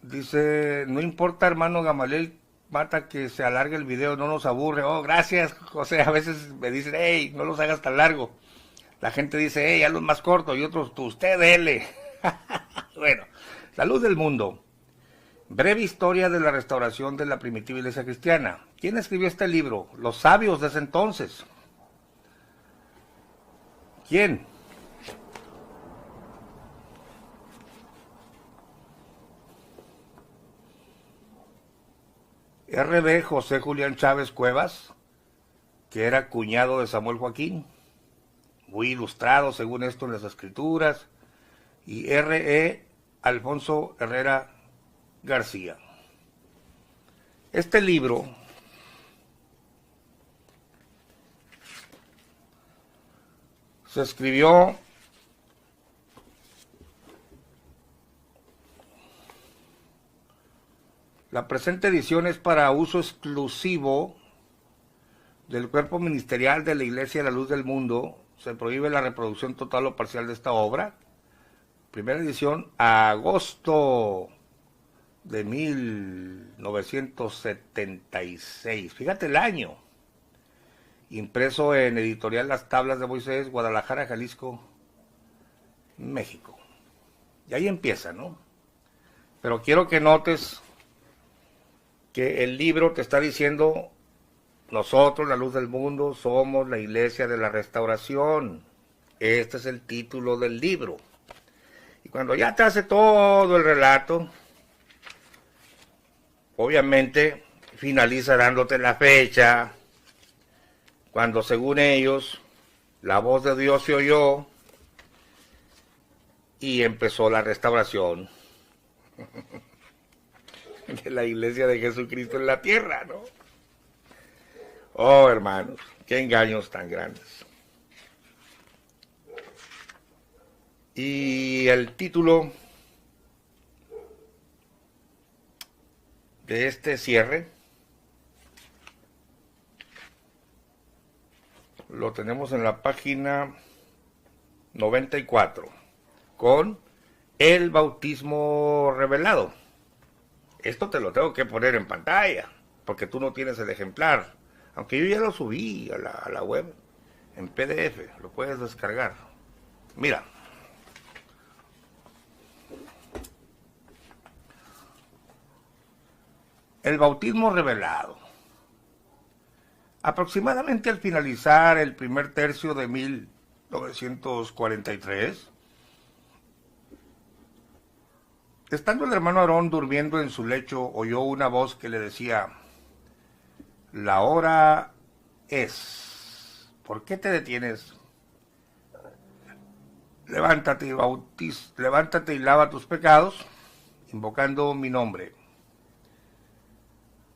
Dice, no importa, hermano Gamaliel Mata, que se alargue el video, no nos aburre. Oh, gracias, José. A veces me dicen, hey, no los hagas tan largo. La gente dice, hey, hazlos más cortos, y otros, usted dele. Bueno, la luz del mundo. Breve historia de la restauración de la primitiva iglesia cristiana. ¿Quién escribió este libro? Los sabios de ese entonces. ¿Quién? R.B. José Julián Chávez Cuevas, que era cuñado de Samuel Joaquín, muy ilustrado según esto en las escrituras, y R.E. Alfonso Herrera García. Este libro se escribió la presente edición es para uso exclusivo del cuerpo ministerial de la Iglesia de la Luz del Mundo. Se prohíbe la reproducción total o parcial de esta obra. Primera edición, agosto de 1976. Fíjate el año. Impreso en Editorial Las Tablas de Moisés, Guadalajara, Jalisco, México. Y ahí empieza, ¿no? Pero quiero que notes que el libro te está diciendo, nosotros, la luz del mundo, somos la iglesia de la restauración. Este es el título del libro. Y cuando ya te hace todo el relato, obviamente finaliza dándote la fecha, cuando según ellos, la voz de Dios se oyó y empezó la restauración de la iglesia de Jesucristo en la tierra, ¿no? Oh, hermanos, qué engaños tan grandes. Y el título de este cierre lo tenemos en la página 94, con el bautismo revelado. Esto te lo tengo que poner en pantalla, porque tú no tienes el ejemplar. Aunque yo ya lo subí a la web, en PDF, lo puedes descargar. Mira. El bautismo revelado. Aproximadamente al finalizar el primer tercio de 1943, estando el hermano Aarón durmiendo en su lecho, oyó una voz que le decía, la hora es. ¿Por qué te detienes? levántate y lava tus pecados, invocando mi nombre.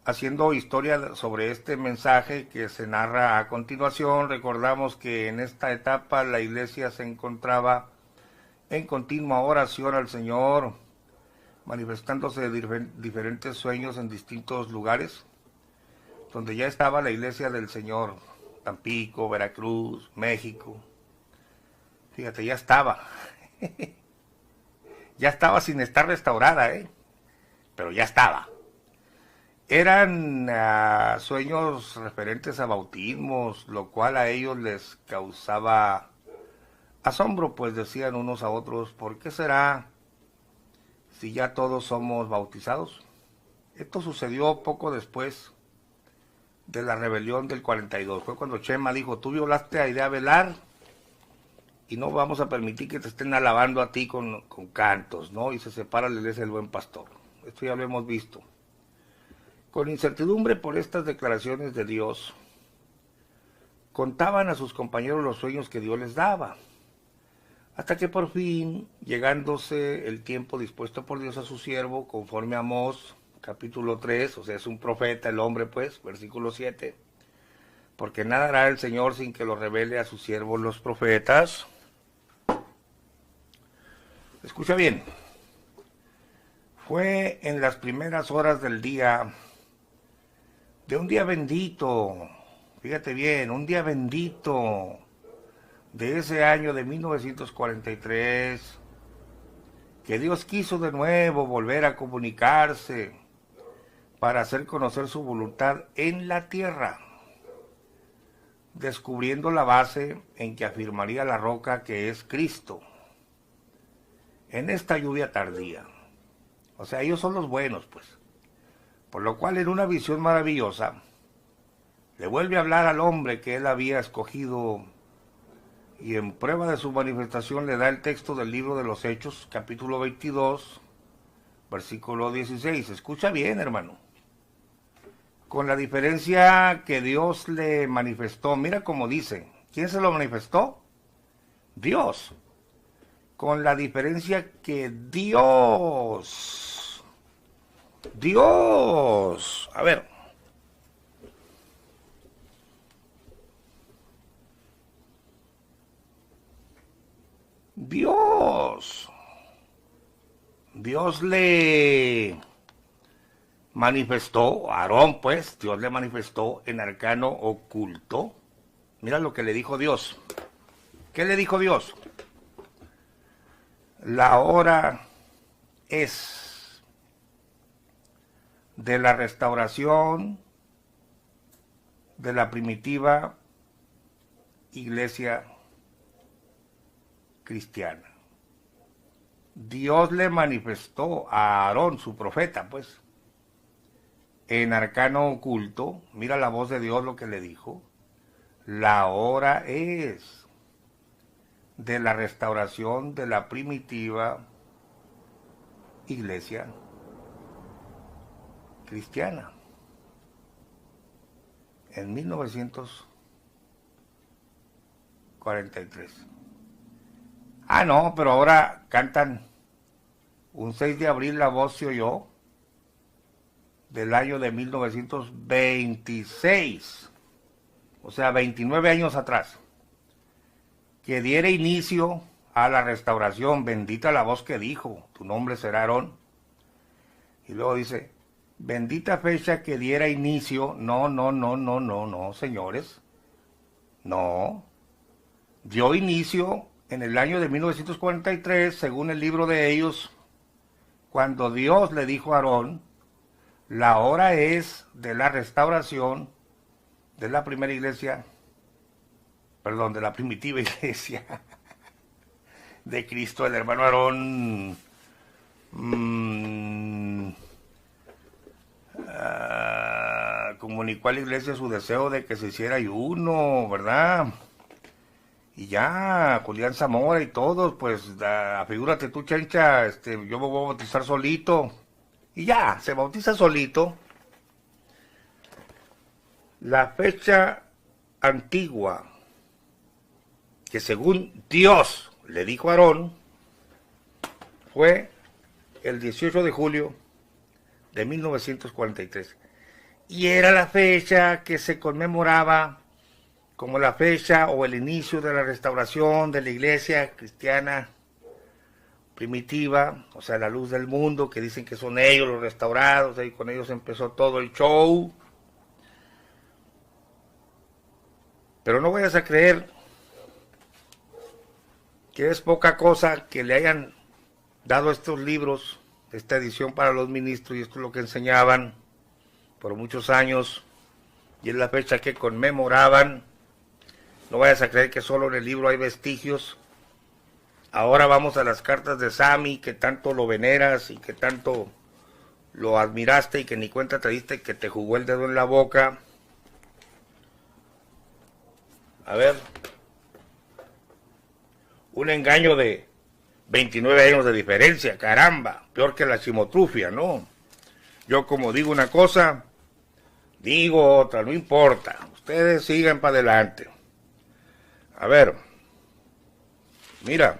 Haciendo historia sobre este mensaje que se narra a continuación, recordamos que en esta etapa la iglesia se encontraba en continua oración al Señor, manifestándose diferentes sueños en distintos lugares, donde ya estaba la iglesia del Señor, Tampico, Veracruz, México. Fíjate, ya estaba. Ya estaba sin estar restaurada, pero ya estaba. Eran sueños referentes a bautismos, lo cual a ellos les causaba asombro, pues decían unos a otros, ¿por qué será si ya todos somos bautizados? Esto sucedió poco después de la rebelión del 42. Fue cuando Chema dijo, tú violaste a Idea Velar y no vamos a permitir que te estén alabando a ti con cantos, ¿no? Y se separa la iglesia del Buen Pastor. Esto ya lo hemos visto. Con incertidumbre por estas declaraciones de Dios, contaban a sus compañeros los sueños que Dios les daba, hasta que por fin, llegándose el tiempo dispuesto por Dios a su siervo, conforme a Amós, capítulo 3, o sea, es un profeta el hombre, pues, versículo 7, porque nada hará el Señor sin que lo revele a sus siervos los profetas. Escucha bien, fue en las primeras horas del día, de un día bendito, fíjate bien, un día bendito de ese año de 1943, que Dios quiso de nuevo volver a comunicarse para hacer conocer su voluntad en la tierra, descubriendo la base en que afirmaría la roca que es Cristo, en esta lluvia tardía. O sea, ellos son los buenos, pues. Por lo cual, en una visión maravillosa, le vuelve a hablar al hombre que él había escogido, y en prueba de su manifestación le da el texto del libro de los Hechos, capítulo 22, versículo 16. Escucha bien, hermano. Con la diferencia que Dios le manifestó, mira cómo dice, ¿quién se lo manifestó? Dios. Con la diferencia que Dios, a ver, Dios le manifestó, a Aarón pues, Dios le manifestó en arcano oculto. Mira lo que le dijo Dios. ¿Qué le dijo Dios? La hora es de la restauración de la primitiva iglesia cristiana. Dios le manifestó a Aarón, su profeta, pues, en arcano oculto, mira la voz de Dios lo que le dijo, la hora es de la restauración de la primitiva iglesia cristiana. En 1943. Ah, no, pero ahora cantan un 6 de abril la voz se oyó del año de 1926, o sea, 29 años atrás, que diera inicio a la restauración, bendita la voz que dijo, tu nombre será Aarón. Y luego dice, bendita fecha que diera inicio, no, señores, no, dio inicio en el año de 1943, según el libro de ellos, cuando Dios le dijo a Aarón, la hora es de la restauración de la primera iglesia, perdón, de la primitiva iglesia de Cristo. El hermano Aarón comunicó a la iglesia su deseo de que se hiciera ayuno, ¿verdad? Y ya, Julián Zamora y todos, pues, figúrate tú, Chencha, yo me voy a bautizar solito. Y ya, se bautiza solito. La fecha antigua, que según Dios le dijo a Aarón fue el 18 de julio de 1943. Y era la fecha que se conmemoraba como la fecha o el inicio de la restauración de la iglesia cristiana primitiva, o sea, la luz del mundo, que dicen que son ellos los restaurados, y con ellos empezó todo el show. Pero no vayas a creer que es poca cosa que le hayan dado estos libros, esta edición para los ministros, y esto es lo que enseñaban por muchos años, y es la fecha que conmemoraban. No vayas a creer que solo en el libro hay vestigios. Ahora vamos a las cartas de Sammy, que tanto lo veneras y que tanto lo admiraste y que ni cuenta te diste, que te jugó el dedo en la boca. A ver, un engaño de 29 años de diferencia, caramba, peor que la chimotrufia, ¿no? Yo como digo una cosa, digo otra, no importa, ustedes sigan para adelante. A ver, mira,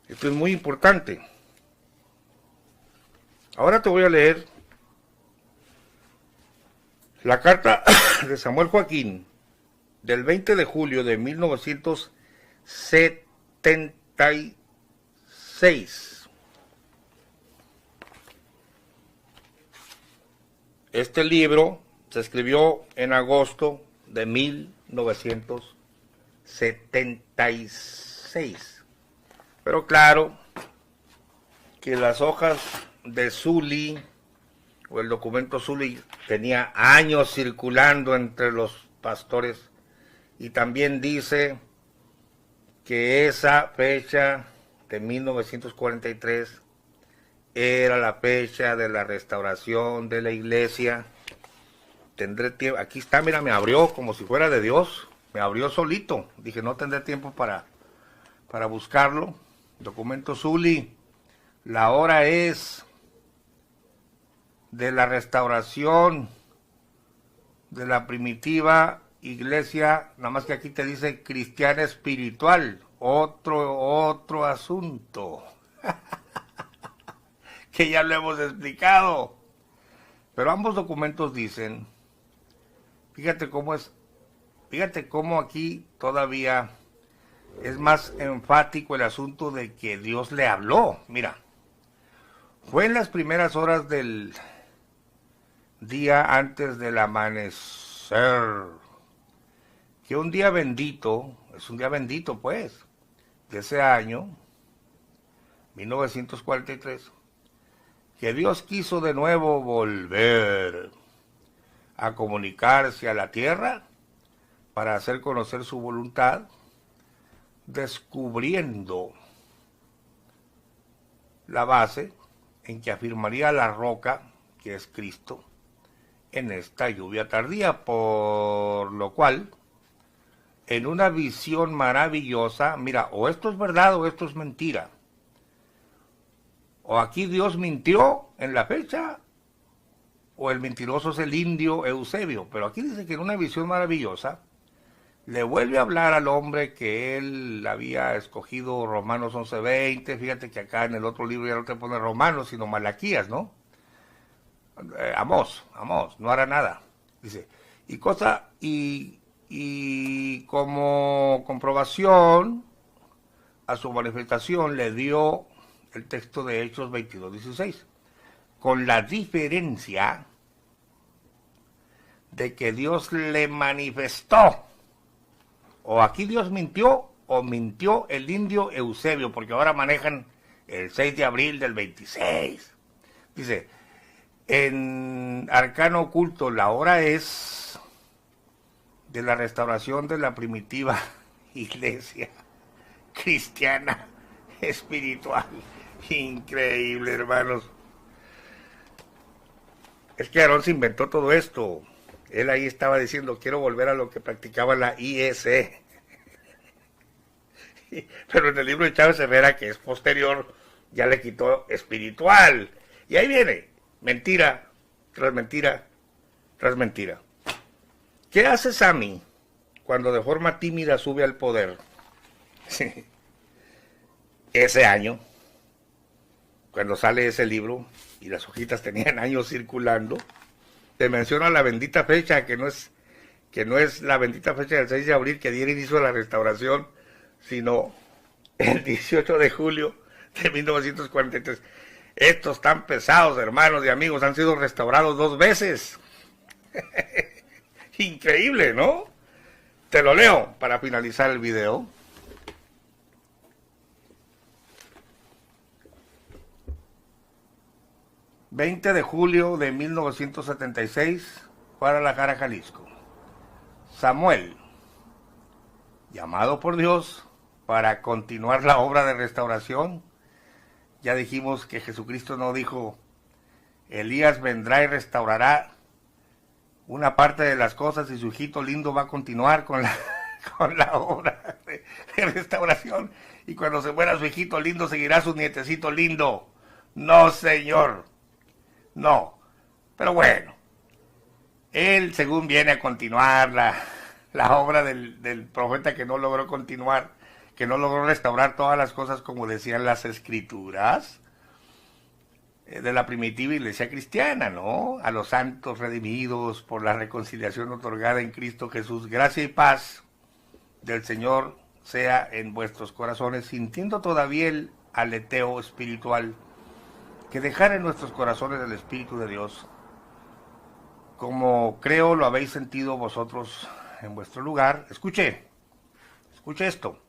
esto es muy importante. Ahora te voy a leer la carta de Samuel Joaquín del 20 de julio de 1976. Este libro se escribió en agosto de 1976. Pero claro que las hojas de Sully o el documento Sully tenía años circulando entre los pastores, y también dice que esa fecha de 1943 era la fecha de la restauración de la iglesia. Tendré tiempo, aquí está, mira, me abrió como si fuera de Dios, me abrió solito, dije no tendré tiempo para buscarlo. Documento Sully, la hora es de la restauración de la primitiva iglesia, nada más que aquí te dice cristiana espiritual, otro asunto que ya lo hemos explicado. Pero ambos documentos dicen, fíjate cómo aquí todavía es más enfático el asunto de que Dios le habló. Mira, fue en las primeras horas del día antes del amanecer, que un día bendito, es un día bendito pues, de ese año, 1943, que Dios quiso de nuevo volver a comunicarse a la tierra para hacer conocer su voluntad, descubriendo la base en que afirmaría la roca, que es Cristo, en esta lluvia tardía, por lo cual, en una visión maravillosa, mira, o esto es verdad o esto es mentira, o aquí Dios mintió en la fecha, o el mentiroso es el indio Eusebio, pero aquí dice que en una visión maravillosa, le vuelve a hablar al hombre que él había escogido, Romanos 11:20, fíjate que acá en el otro libro ya no te pone Romanos, sino Malaquías, ¿no? Amós, no hará nada, dice, y como comprobación a su manifestación le dio el texto de Hechos 22:16, con la diferencia de que Dios le manifestó. O aquí Dios mintió, o mintió el indio Eusebio, porque ahora manejan el 6 de abril del 26. Dice, en Arcano Oculto, la hora es de la restauración de la primitiva iglesia cristiana espiritual. Increíble, hermanos. Es que Aarón se inventó todo esto. Él ahí estaba diciendo, quiero volver a lo que practicaba la IEC. Pero en el libro de Chávez Herrera, que es posterior, ya le quitó espiritual. Y ahí viene, mentira, tras mentira, tras mentira. ¿Qué hace Sammy cuando de forma tímida sube al poder? Ese año, cuando sale ese libro, y las hojitas tenían años circulando, te menciona la bendita fecha, que no es la bendita fecha del 6 de abril que diera inicio a la restauración, sino el 18 de julio de 1943. Estos tan pesados, hermanos y amigos, han sido restaurados 2 veces. Increíble, ¿no? Te lo leo para finalizar el video. ...20 de julio de 1976... Guadalajara, Jalisco. Samuel, llamado por Dios para continuar la obra de restauración. Ya dijimos que Jesucristo no dijo: Elías vendrá y restaurará una parte de las cosas y su hijito lindo va a continuar con la obra de restauración, y cuando se muera su hijito lindo seguirá su nietecito lindo. No, señor, no. Pero bueno, él según viene a continuar la obra del profeta que no logró continuar, que no logró restaurar todas las cosas como decían las escrituras de la primitiva iglesia cristiana, ¿no? A los santos redimidos por la reconciliación otorgada en Cristo Jesús, gracia y paz del Señor sea en vuestros corazones, sintiendo todavía el aleteo espiritual, que dejar en nuestros corazones el Espíritu de Dios, como creo lo habéis sentido vosotros en vuestro lugar. Escuche esto.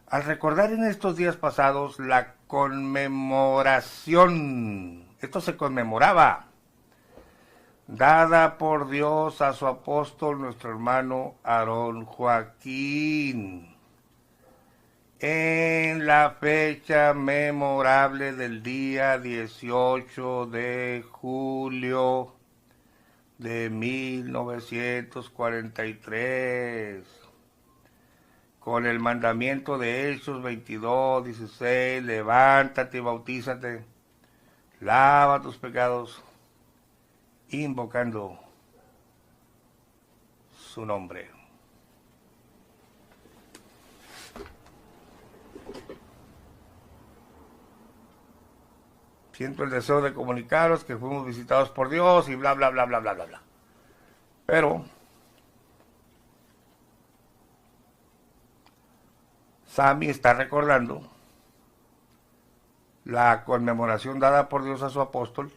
Al recordar en estos días pasados la conmemoración, esto se conmemoraba, dada por Dios a su apóstol, nuestro hermano Aarón Joaquín, en la fecha memorable del día 18 de julio de 1943, con el mandamiento de Hechos 22:16, levántate y bautízate, lava tus pecados, invocando su nombre. Siento el deseo de comunicaros que fuimos visitados por Dios y bla, bla, bla, bla, bla, bla, bla. Pero Sammy está recordando la conmemoración dada por Dios a su apóstol,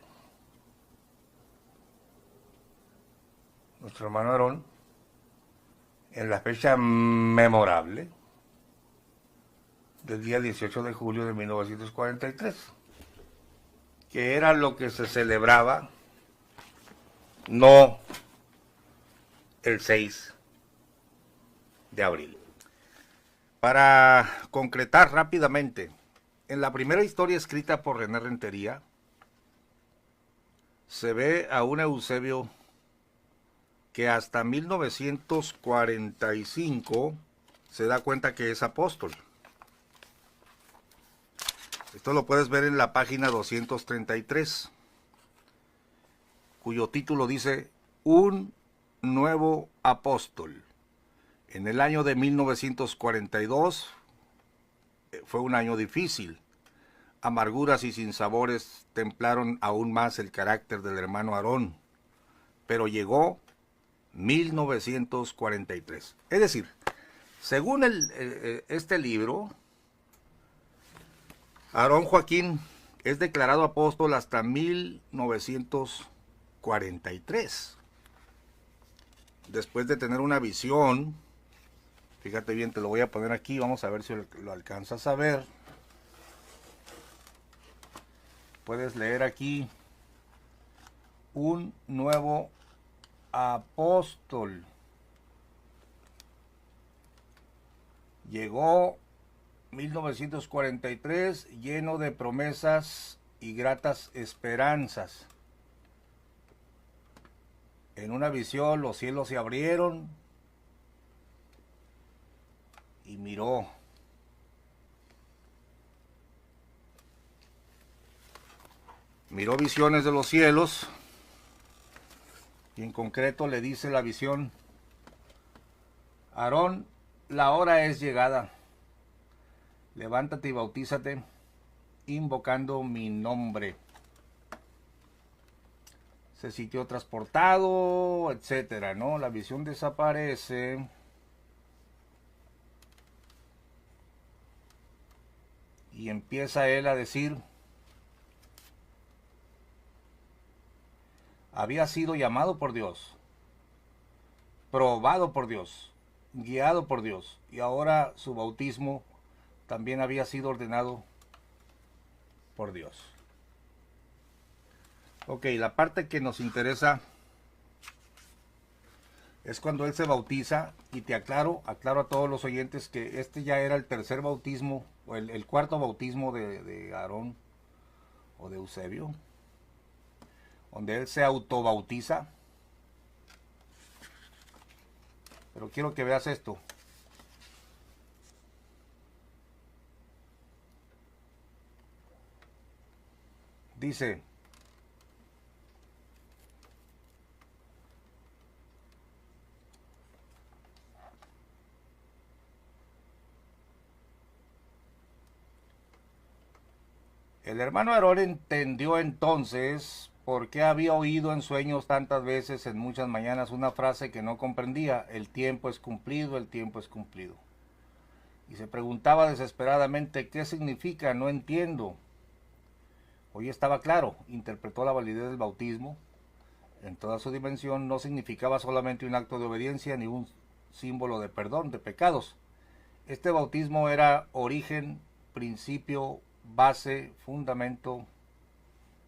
nuestro hermano Aarón, en la fecha memorable del día 18 de julio de 1943, que era lo que se celebraba, no el 6 de abril. Para concretar rápidamente, en la primera historia escrita por René Rentería, se ve a un Eusebio que hasta 1945 se da cuenta que es apóstol. Esto lo puedes ver en la página 233, cuyo título dice: Un nuevo apóstol. En el año de 1942 fue un año difícil. Amarguras y sinsabores templaron aún más el carácter del hermano Aarón. Pero llegó 1943. Es decir, según este libro, Aarón Joaquín es declarado apóstol hasta 1943. Después de tener una visión, fíjate bien, te lo voy a poner aquí, vamos a ver si lo alcanzas a ver. Puedes leer aquí: un nuevo apóstol. Llegó 1943 lleno de promesas y gratas esperanzas. En una visión los cielos se abrieron y miró. Miró visiones de los cielos Y en concreto le dice la visión: Aarón, la hora es llegada. Levántate y bautízate, invocando mi nombre. Se sintió transportado, etcétera, ¿no? La visión desaparece. Y empieza él a decir: había sido llamado por Dios, probado por Dios, guiado por Dios, y ahora su bautismo también había sido ordenado por Dios. Ok, la parte que nos interesa es cuando él se bautiza, y te aclaro a todos los oyentes que este ya era el tercer bautismo, o el cuarto bautismo de Aarón o de Eusebio, donde él se autobautiza. Pero quiero que veas esto. Dice: el hermano Aarón entendió entonces por qué había oído en sueños tantas veces en muchas mañanas una frase que no comprendía: el tiempo es cumplido, el tiempo es cumplido. Y se preguntaba desesperadamente: ¿qué significa? No entiendo. Hoy estaba claro, interpretó la validez del bautismo en toda su dimensión. No significaba solamente un acto de obediencia ni un símbolo de perdón de pecados. Este bautismo era origen, principio, base, fundamento,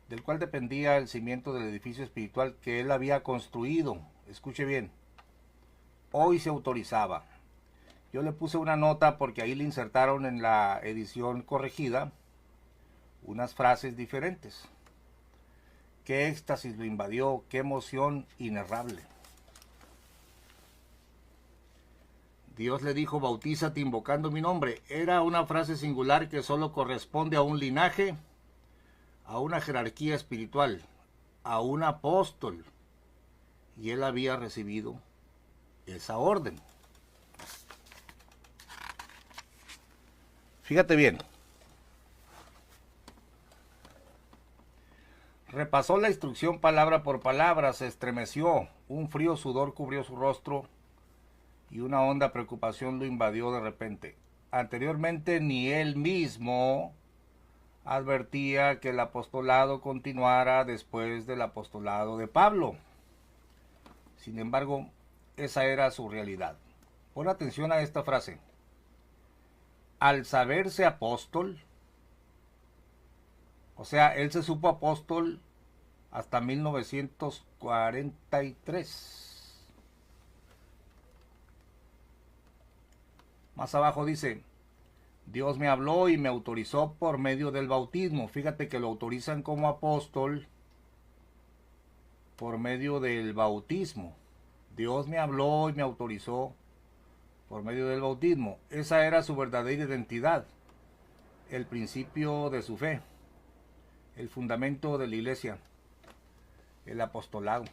del cual dependía el cimiento del edificio espiritual que él había construido. Escuche bien, hoy se autorizaba. Yo le puse una nota porque ahí le insertaron en la edición corregida unas frases diferentes. Qué éxtasis lo invadió, qué emoción inenarrable. Dios le dijo: bautízate invocando mi nombre. Era una frase singular que solo corresponde a un linaje, a una jerarquía espiritual, a un apóstol. Y él había recibido esa orden. Fíjate bien. Repasó la instrucción palabra por palabra, se estremeció, un frío sudor cubrió su rostro y una honda preocupación lo invadió de repente. Anteriormente ni él mismo advertía que el apostolado continuara después del apostolado de Pablo. Sin embargo, esa era su realidad. Pon atención a esta frase: al saberse apóstol, o sea, él se supo apóstol hasta 1943. Más abajo dice: Dios me habló y me autorizó por medio del bautismo. Fíjate que lo autorizan como apóstol por medio del bautismo. Dios me habló y me autorizó por medio del bautismo. Esa era su verdadera identidad, el principio de su fe, el fundamento de la iglesia, el apostolado.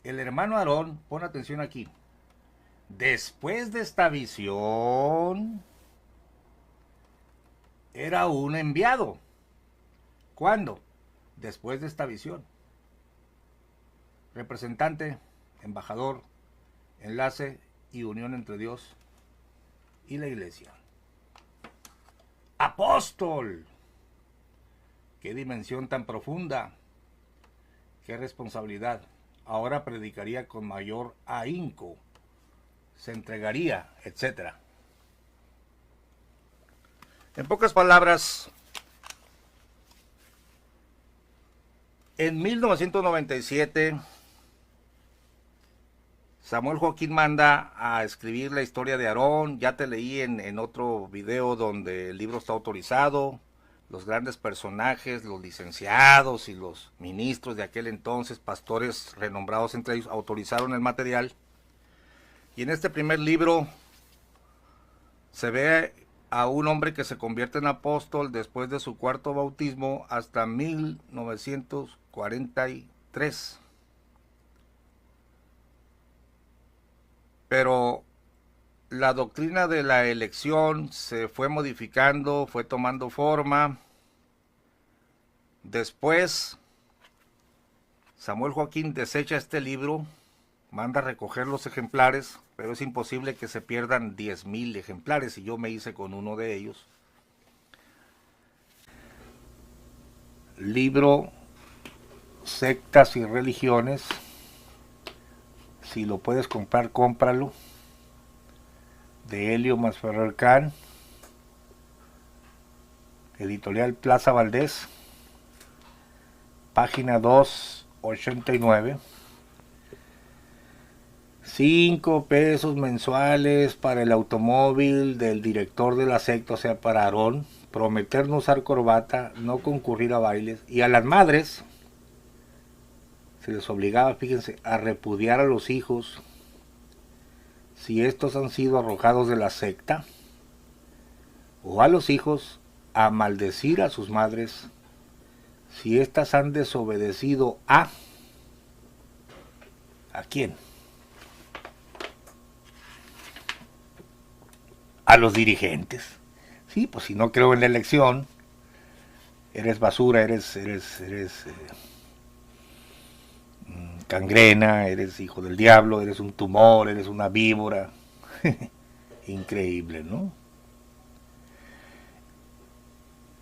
El hermano Aarón, pon atención aquí, después de esta visión, era un enviado. ¿Cuándo? Después de esta visión. Representante, embajador, enlace y unión entre Dios y la iglesia. Apóstol. Qué dimensión tan profunda. Qué responsabilidad. Ahora predicaría con mayor ahínco. Se entregaría, etc. En pocas palabras, en 1997, Samuel Joaquín manda a escribir la historia de Aarón. Ya te leí en otro video donde el libro está autorizado. Los grandes personajes, los licenciados y los ministros de aquel entonces, pastores renombrados entre ellos, autorizaron el material. Y en este primer libro se ve a un hombre que se convierte en apóstol después de su cuarto bautismo hasta 1943. Pero la doctrina de la elección se fue modificando, fue tomando forma. Después, Samuel Joaquín desecha este libro, manda a recoger los ejemplares, pero es imposible que se pierdan 10,000 ejemplares, y yo me hice con uno de ellos. Libro Sectas y Religiones. Si lo puedes comprar, cómpralo. De Helio Masferrer Can, editorial Plaza Valdés, página 289. 5 pesos mensuales para el automóvil del director de la secta, o sea, para Aarón. Prometer no usar corbata, no concurrir a bailes. Y a las madres se les obligaba, fíjense, a repudiar a los hijos si estos han sido arrojados de la secta, o a los hijos a maldecir a sus madres si éstas han desobedecido ¿a quién? A los dirigentes. Sí, pues si no creo en la elección, eres basura, eres gangrena, eres hijo del diablo, eres un tumor, eres una víbora. Increíble, ¿no?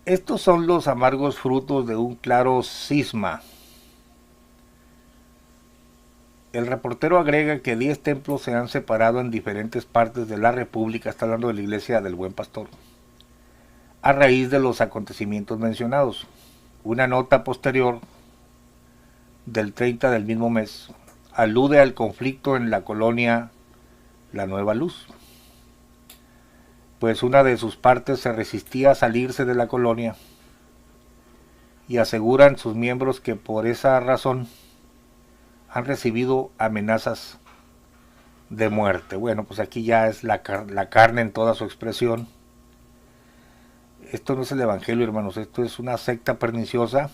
Estos son los amargos frutos de un claro cisma. El reportero agrega que 10 templos se han separado en diferentes partes de la República, está hablando de la iglesia del Buen Pastor, a raíz de los acontecimientos mencionados. Una nota posterior del 30 del mismo mes alude al conflicto en la colonia La Nueva Luz, pues una de sus partes se resistía a salirse de la colonia, y aseguran sus miembros que por esa razón han recibido amenazas de muerte. Bueno, pues aquí ya es la carne en toda su expresión. Esto no es el evangelio, hermanos, esto es una secta perniciosa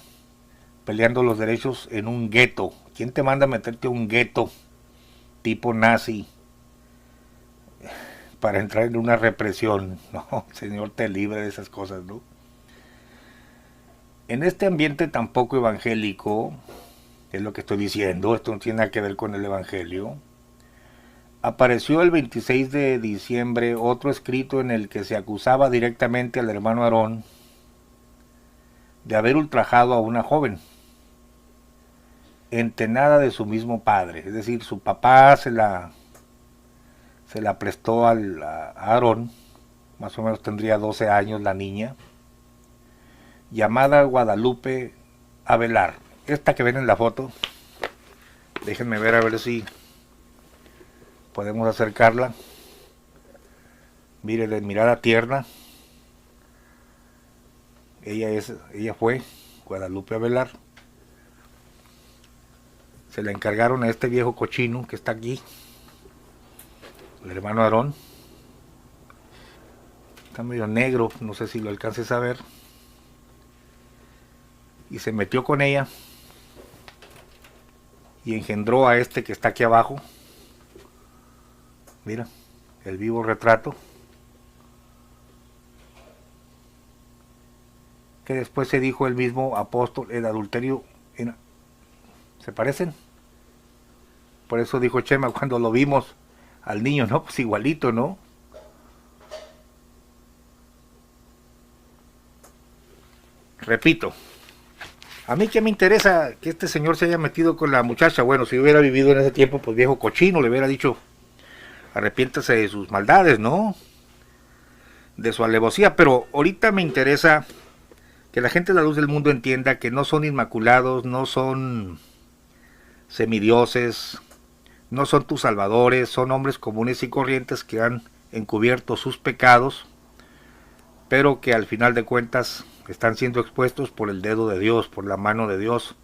peleando los derechos en un gueto. ¿Quién te manda a meterte a un gueto tipo nazi para entrar en una represión? No, Señor te libre de esas cosas, ¿no? En este ambiente tan poco evangélico, es lo que estoy diciendo, esto no tiene nada que ver con el evangelio, apareció el 26 de diciembre otro escrito en el que se acusaba directamente al hermano Aarón de haber ultrajado a una joven, entenada de su mismo padre, es decir, su papá se la prestó a Aarón, más o menos tendría 12 años la niña, llamada Guadalupe Avelar. Esta que ven en la foto, déjenme ver a ver si podemos acercarla. Mire, de mirada tierna. Ella fue Guadalupe Avelar. Se la encargaron a este viejo cochino que está aquí, el hermano Aarón. Está medio negro, no sé si lo alcances a ver. Y se metió con ella y engendró a este que está aquí abajo. Mira, el vivo retrato. Que después se dijo el mismo apóstol, el adulterio. ¿Se parecen? Por eso dijo Chema cuando lo vimos al niño, ¿no? Pues igualito, ¿no? Repito, a mí que me interesa que este señor se haya metido con la muchacha. Bueno, si hubiera vivido en ese tiempo, pues viejo cochino, le hubiera dicho, arrepiéntase de sus maldades, ¿no? De su alevosía. Pero ahorita me interesa que la gente de la luz del mundo entienda que no son inmaculados, no son semidioses, no son tus salvadores, son hombres comunes y corrientes que han encubierto sus pecados, pero que al final de cuentas están siendo expuestos por el dedo de Dios, por la mano de Dios,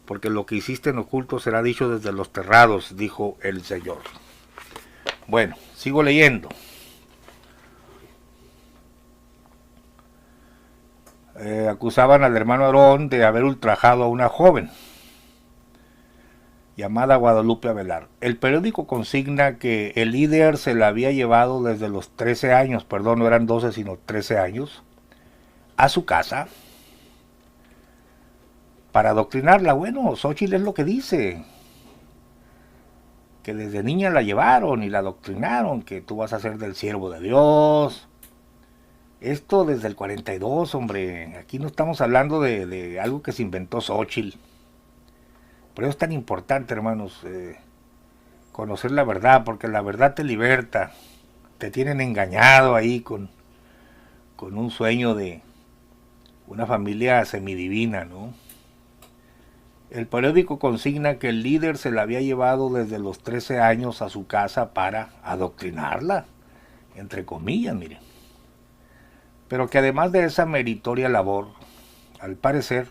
porque lo que hiciste en oculto será dicho desde los terrados, dijo el Señor. Bueno, sigo leyendo. Acusaban al hermano Aarón de haber ultrajado a una joven. llamada Guadalupe Avelar. El periódico consigna que el líder se la había llevado desde los 13 años, perdón, no eran 12 sino 13 años, a su casa para adoctrinarla. Bueno, Xóchitl es lo que dice, que desde niña la llevaron y la adoctrinaron, que tú vas a ser del siervo de Dios. Esto desde el 42, hombre. Aquí no estamos hablando de algo que se inventó Xóchitl. Por eso es tan importante, hermanos, conocer la verdad, porque la verdad te liberta. Te tienen engañado ahí con un sueño de una familia semidivina, ¿no? El periódico consigna que el líder se la había llevado desde los 13 años a su casa para adoctrinarla, entre comillas, miren. Pero que además de esa meritoria labor, al parecer,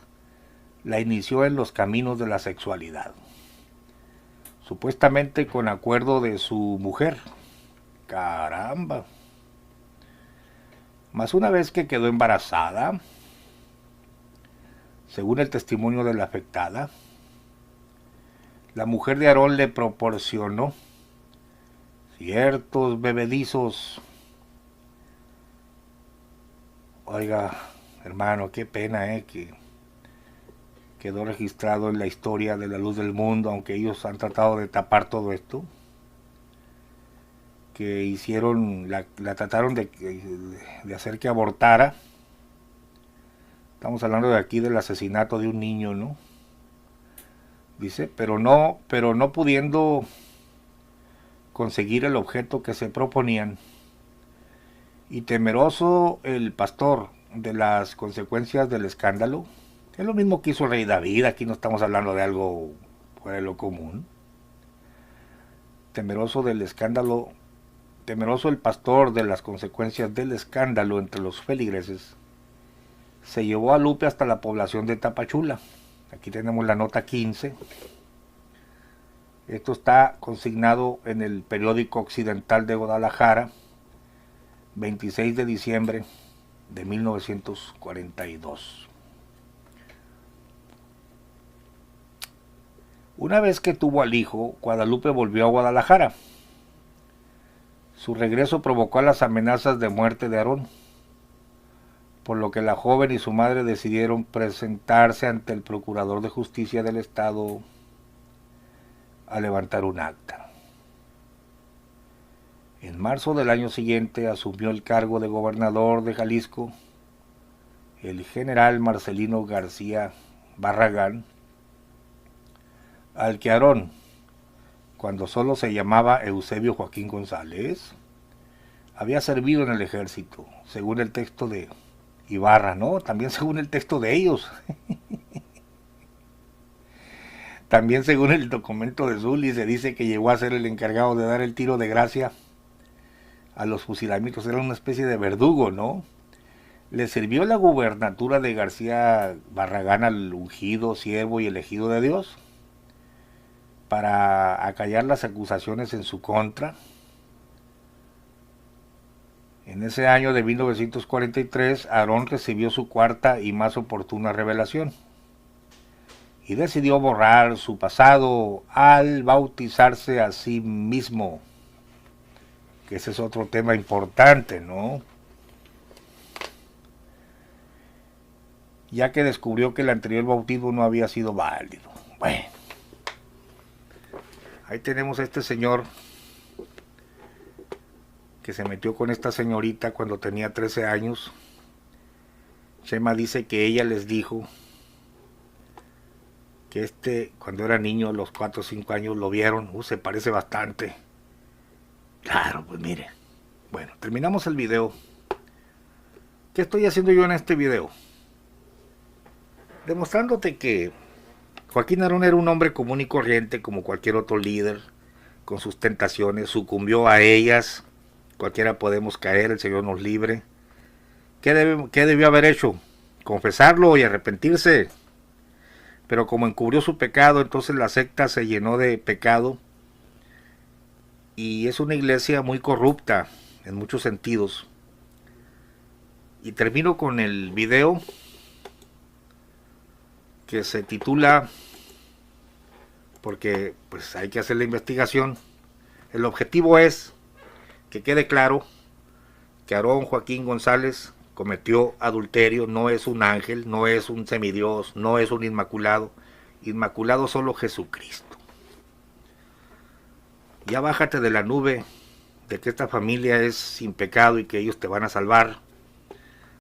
la inició en los caminos de la sexualidad. Supuestamente con acuerdo de su mujer. Caramba. Mas una vez que quedó embarazada, según el testimonio de la afectada, la mujer de Aarón le proporcionó ciertos bebedizos. Oiga, hermano, qué pena, que quedó registrado en la historia de La Luz del Mundo, aunque ellos han tratado de tapar todo esto, que hicieron, la trataron de hacer que abortara. Estamos hablando de aquí del asesinato de un niño, ¿no? Dice, pero no pudiendo conseguir el objeto que se proponían, y temeroso el pastor de las consecuencias del escándalo. Es lo mismo que hizo el rey David, aquí no estamos hablando de algo fuera de lo común. Temeroso del escándalo, temeroso el pastor de las consecuencias del escándalo entre los feligreses, se llevó a Lupe hasta la población de Tapachula. Aquí tenemos la nota 15. Esto está consignado en el periódico Occidental de Guadalajara, 26 de diciembre de 1942. Una vez que tuvo al hijo, Guadalupe volvió a Guadalajara. Su regreso provocó las amenazas de muerte de Aarón, por lo que la joven y su madre decidieron presentarse ante el Procurador de Justicia del Estado a levantar un acta. En marzo del año siguiente asumió el cargo de gobernador de Jalisco el general Marcelino García Barragán, al que Aarón, cuando solo se llamaba Eusebio Joaquín González, había servido en el ejército, según el texto de Ibarra, ¿no? También según el texto de ellos. También según el documento de Zuli se dice que llegó a ser el encargado de dar el tiro de gracia a los fusilamientos. Era una especie de verdugo, ¿no? Le sirvió la gubernatura de García Barragán al ungido, siervo y elegido de Dios para acallar las acusaciones en su contra. En ese año de 1943, Aarón recibió su cuarta y más oportuna revelación y decidió borrar su pasado al bautizarse a sí mismo, que ese es otro tema importante, ¿no? Ya que descubrió que el anterior bautismo no había sido válido. Bueno, ahí tenemos a este señor que se metió con esta señorita cuando tenía 13 años. Chema dice que ella les dijo que cuando era niño, a los 4 o 5 años, lo vieron. Se parece bastante. Claro, pues mire. Bueno, terminamos el video. ¿Qué estoy haciendo yo en este video? Demostrándote que Joaquín Aarón era un hombre común y corriente como cualquier otro líder, con sus tentaciones, sucumbió a ellas. Cualquiera podemos caer, el Señor nos libre. ¿Qué debió haber hecho? Confesarlo y arrepentirse. Pero como encubrió su pecado, entonces la secta se llenó de pecado. Y es una iglesia muy corrupta en muchos sentidos. Y termino con el video que se titula porque pues hay que hacer la investigación. El objetivo es que quede claro que Aarón Joaquín González cometió adulterio, no es un ángel, no es un semidios, no es un inmaculado. Inmaculado solo Jesucristo. Ya bájate de la nube de que esta familia es sin pecado y que ellos te van a salvar.